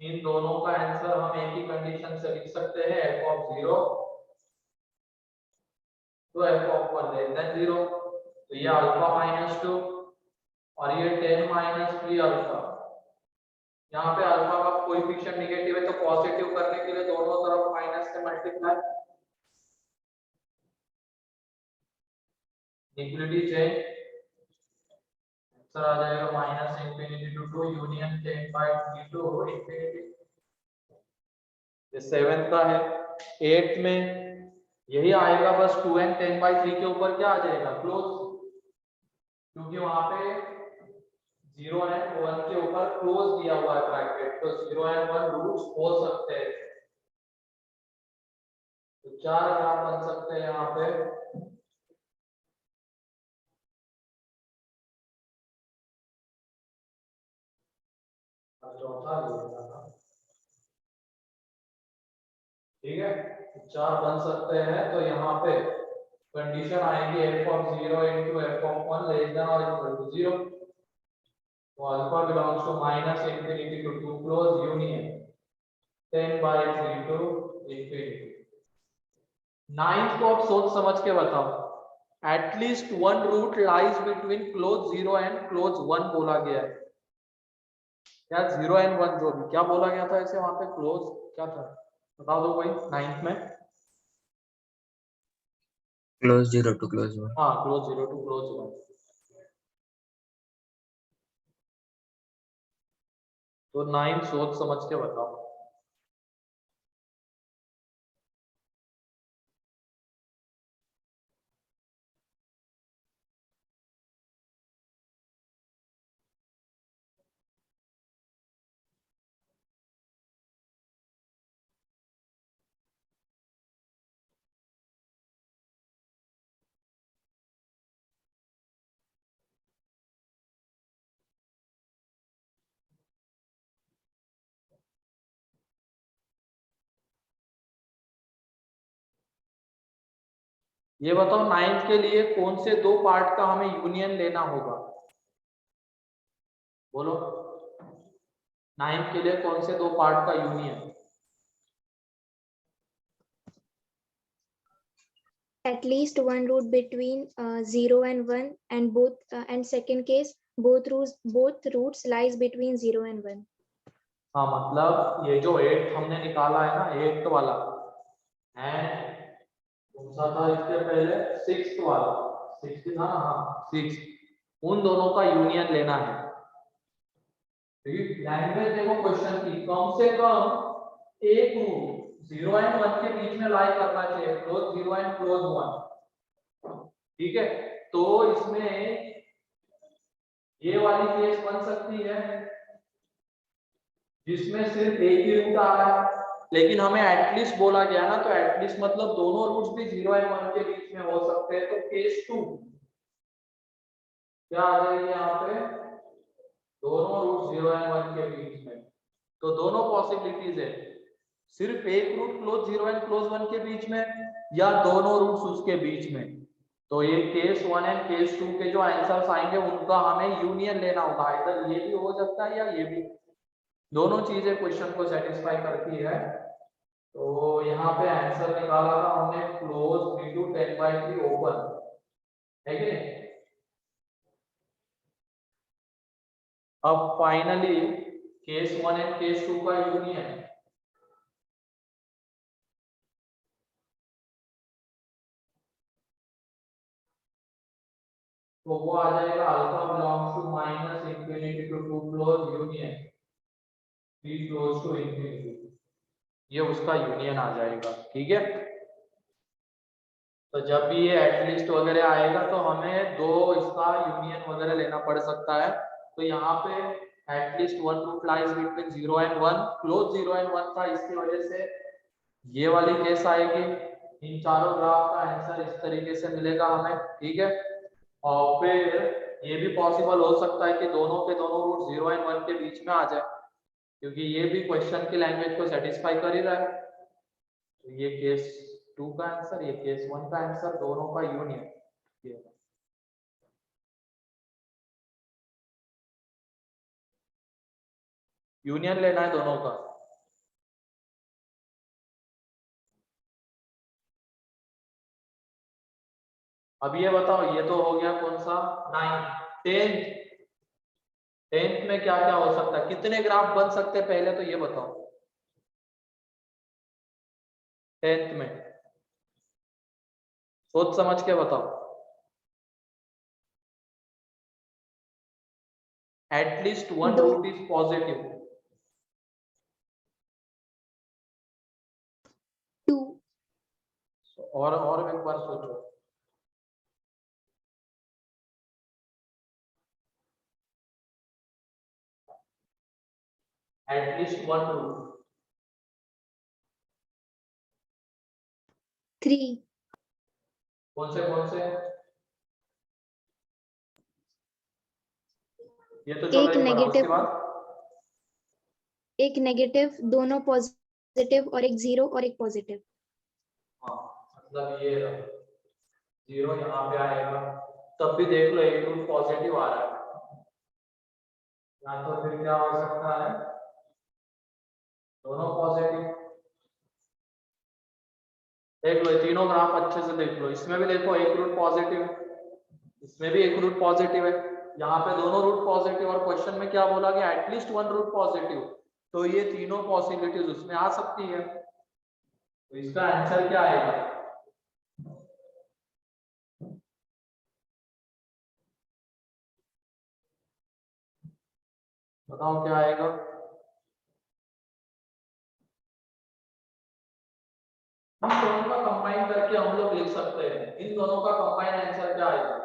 इन दोनों का आंसर हम एक ही कंडीशन से लिख सकते हैं, f of 0 तो f of 1 लेस देन 0। तो ये अल्फा माइनस 2 और ये 10 माइनस 3 अल्फा। यहाँ पे अल्फा का कोएफिशिएंट नेगेटिव है तो पॉजिटिव करने के लिए दोनों तरफ माइनस से मल्टीप्लाई, इक्वलिटी चेंज, आंसर आ जाएगा minus infinity to 2 union 10/3 to infinity. ये 7th का है। 8th में यही आएगा, बस 2 and 10/3 के ऊपर क्या आ जाएगा, क्लोज, क्योंकि वहां पे 0 and 1 के ऊपर क्लोज दिया हुआ है ब्रैकेट, तो 0 and 1 रूट्स हो सकते हैं। तो 4 ग्राफ बन सकते हैं यहाँ पे। चौथा ठीक है, 4 बन सकते हैं। तो यहाँ पे कंडीशन आएगी f of 0 into f of 1 less than or equal to 0। तो alpha belongs to minus infinity to 2 close union 10/3 to infinity. 9th को आप सोच समझ के बताओ, at least one root lies between close 0 and close 1 बोला गया है। क्या 0 एंड 1 जो भी क्या बोला गया था इसे वहां पे, क्लोज क्या था बता दो भाई 9th में। Close 0 to close 1. हाँ, क्लोज 0 टू क्लोज 1। तो 9 सोच समझ के बताओ। ये बताओ 9th के लिए कौन से दो पार्ट का हमें यूनियन लेना होगा, बोलो 9th के लिए कौन से दो पार्ट का union. At least one root between 0 and 1, and and second case both roots lies between 0 and 1। हाँ, मतलब ये जो 8 हमने निकाला है ना, 8th वाला एंड कौन सा था इसके पहले 6th वाला, 6th था ना, हाँ 6, उन दोनों का यूनियन लेना है। लैंग्वेज देखो क्वेश्चन की, कम से कम एक रूट 0 एंड 1 के बीच में लाई करना चाहिए, क्लोज 0 एंड क्लोज 1। ठीक है, तो इसमें ये वाली केस बन सकती है जिसमें सिर्फ एक ही रूट आ रहा है, लेकिन हमें एटलीस्ट बोला गया ना, तो एटलीस्ट मतलब दोनों रूट्स भी 0 एंड 1 के बीच में हो सकते हैं। तो केस 2 क्या आ जाएगी यहाँ पे, दोनों रूट 0 एंड 1 के बीच में। तो दोनों पॉसिबिलिटीज है, सिर्फ एक रूट क्लोज 0 एंड क्लोज 1 के बीच में, या दोनों रूट्स उसके बीच में। तो ये केस 1 एंड केस 2 के जो आंसर्स आएंगे उनका हमें यूनियन लेना होगा, इधर ये भी हो सकता है या ये भी, दोनों चीजें क्वेश्चन को सेटिस्फाई करती है। तो यहाँ पे आंसर निकाला था हमने क्लोज इंटू 10/3 ओपन, है कि नहीं। अब फाइनली केस 1 एंड केस 2 का यूनियन, तो वो आ जाएगा alpha belongs to minus infinity to 2 close union 3 close to infinity, ये उसका यूनियन आ जाएगा। ठीक है, तो जब भी ये एटलीस्ट वगैरह आएगा तो हमें दो इसका यूनियन वगैरह लेना पड़ सकता है। तो यहाँ पे at least one root lies between 0 and 1, close 0 and 1 था, इसकी वजह से ये वाली केस आएगी। इन चारों ग्राफ का आंसर इस तरीके से मिलेगा हमें, ठीक है। और फिर ये भी पॉसिबल हो सकता है कि दोनों के दोनों रूट 0 एंड 1 के बीच में आ जाए, क्योंकि ये भी क्वेश्चन की लैंग्वेज को सेटिस्फाई कर ही रहा है। तो ये केस 2 का आंसर, ये केस 1 का आंसर, दोनों का यूनियन। यूनियन लेना है दोनों का। अब ये बताओ, ये तो हो गया कौन सा 9। 10th में क्या क्या हो सकता है, कितने ग्राफ बन सकते हैं पहले तो ये बताओ। 10th में सोच समझ के बताओ। एटलीस्ट वन दो। Root is positive. 2, और एक बार सोचो। At least one root. 3, कौन से ये तो चलो एक एक बनाओ, उसके नेगेटिव, बाद एक नेगेटिव, दोनों पॉजिटिव, और एक 0 और एक पॉजिटिव। हाँ मतलब ये 0 यहाँ पे आएगा, तब भी देख लो एक रूट पॉजिटिव आ रहा है, या तो फिर क्या हो सकता है दोनों पॉजिटिव। देख लो ये तीनों ग्राफ अच्छे से देख लो, इसमें भी देखो एक रूट पॉजिटिव है, इसमें भी एक रूट पॉजिटिव है, यहाँ पे दोनों रूट पॉजिटिव, और क्वेश्चन में क्या बोला कि एटलीस्ट वन रूट पॉजिटिव, तो ये तीनों पॉसिबिलिटीज उसमें आ सकती है। तो इसका आंसर क्या आएगा? बताओ क्या आएगा? इन दोनों का कंबाइन करके हम लोग लिख सकते हैं, इन दोनों का कंबाइन आंसर क्या आएगा?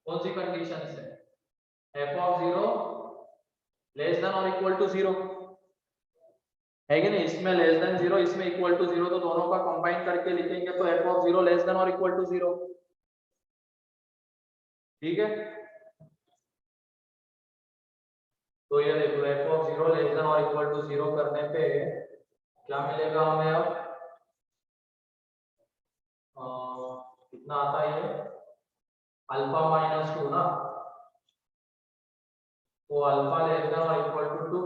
कौन सी कंडीशन से? f of 0 लेस देन और इक्वल टू 0 है कि नहीं, इसमें लेस देन 0, इसमें इक्वल टू 0, तो दोनों का कंबाइन करके लिखेंगे तो f of 0 लेस देन और इक्वल टू 0, ठीक है। तो ये देखो f of 0 लेस देन और इक्वल टू 0 करने पे क्या मिलेगा हमें? अब कितना आता है ये? अल्फा माइनस 2 ना, तो अल्फा लेस देन और इक्वल टू 2,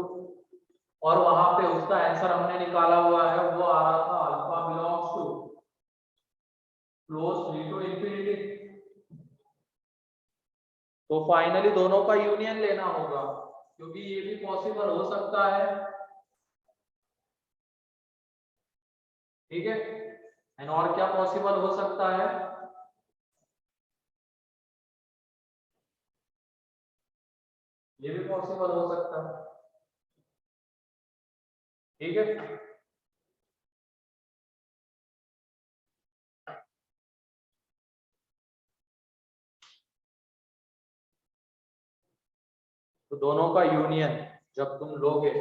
और वहां पे उसका आंसर हमने निकाला हुआ है, वो आ रहा था alpha belongs to close 3 to infinity. तो फाइनली दोनों का यूनियन लेना होगा, क्योंकि ये भी पॉसिबल हो सकता है, ठीक है। एंड और क्या पॉसिबल हो सकता है? ये भी पॉसिबल हो सकता है, ठीक है। तो दोनों का यूनियन जब तुम लोगे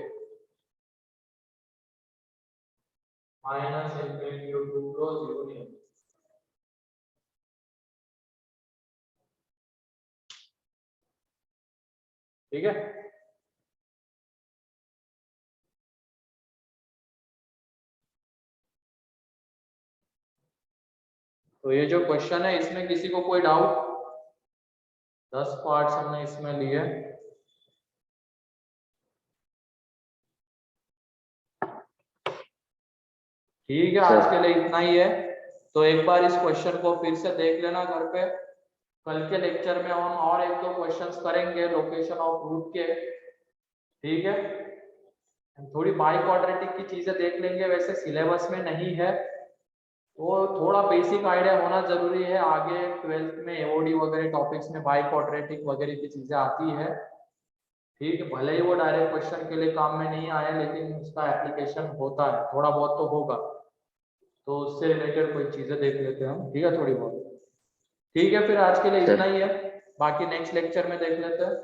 minus infinity to close union, ठीक है। तो ये जो क्वेश्चन है इसमें किसी को कोई डाउट? 10 पार्ट्स हमने इसमें लिए, ठीक है। आज के लिए इतना ही है, तो एक बार इस क्वेश्चन को फिर से देख लेना घर पे। कल के लेक्चर में हम और एक दो क्वेश्चंस करेंगे लोकेशन ऑफ रूट के, ठीक है। थोड़ी बाई क्वाड्रेटिक की चीजें देख लेंगे, वैसे सिलेबस में नहीं है, तो थोड़ा बेसिक आइडिया होना जरूरी है। आगे 12th में एओडी वगैरह टॉपिक्स में बाई क्वाड्रेटिक वगैरह की चीजें आती है, ठीक है। भले ही वो डायरेक्ट क्वेश्चन के लिए काम में नहीं आए, लेकिन उसका एप्लीकेशन होता है, थोड़ा बहुत तो होगा, तो उससे रिलेटेड कोई चीजें देख लेते हैं हम, ठीक है, थोड़ी बहुत, ठीक है। फिर आज के लिए इतना ही है, बाकी नेक्स्ट लेक्चर में देख लेते हैं।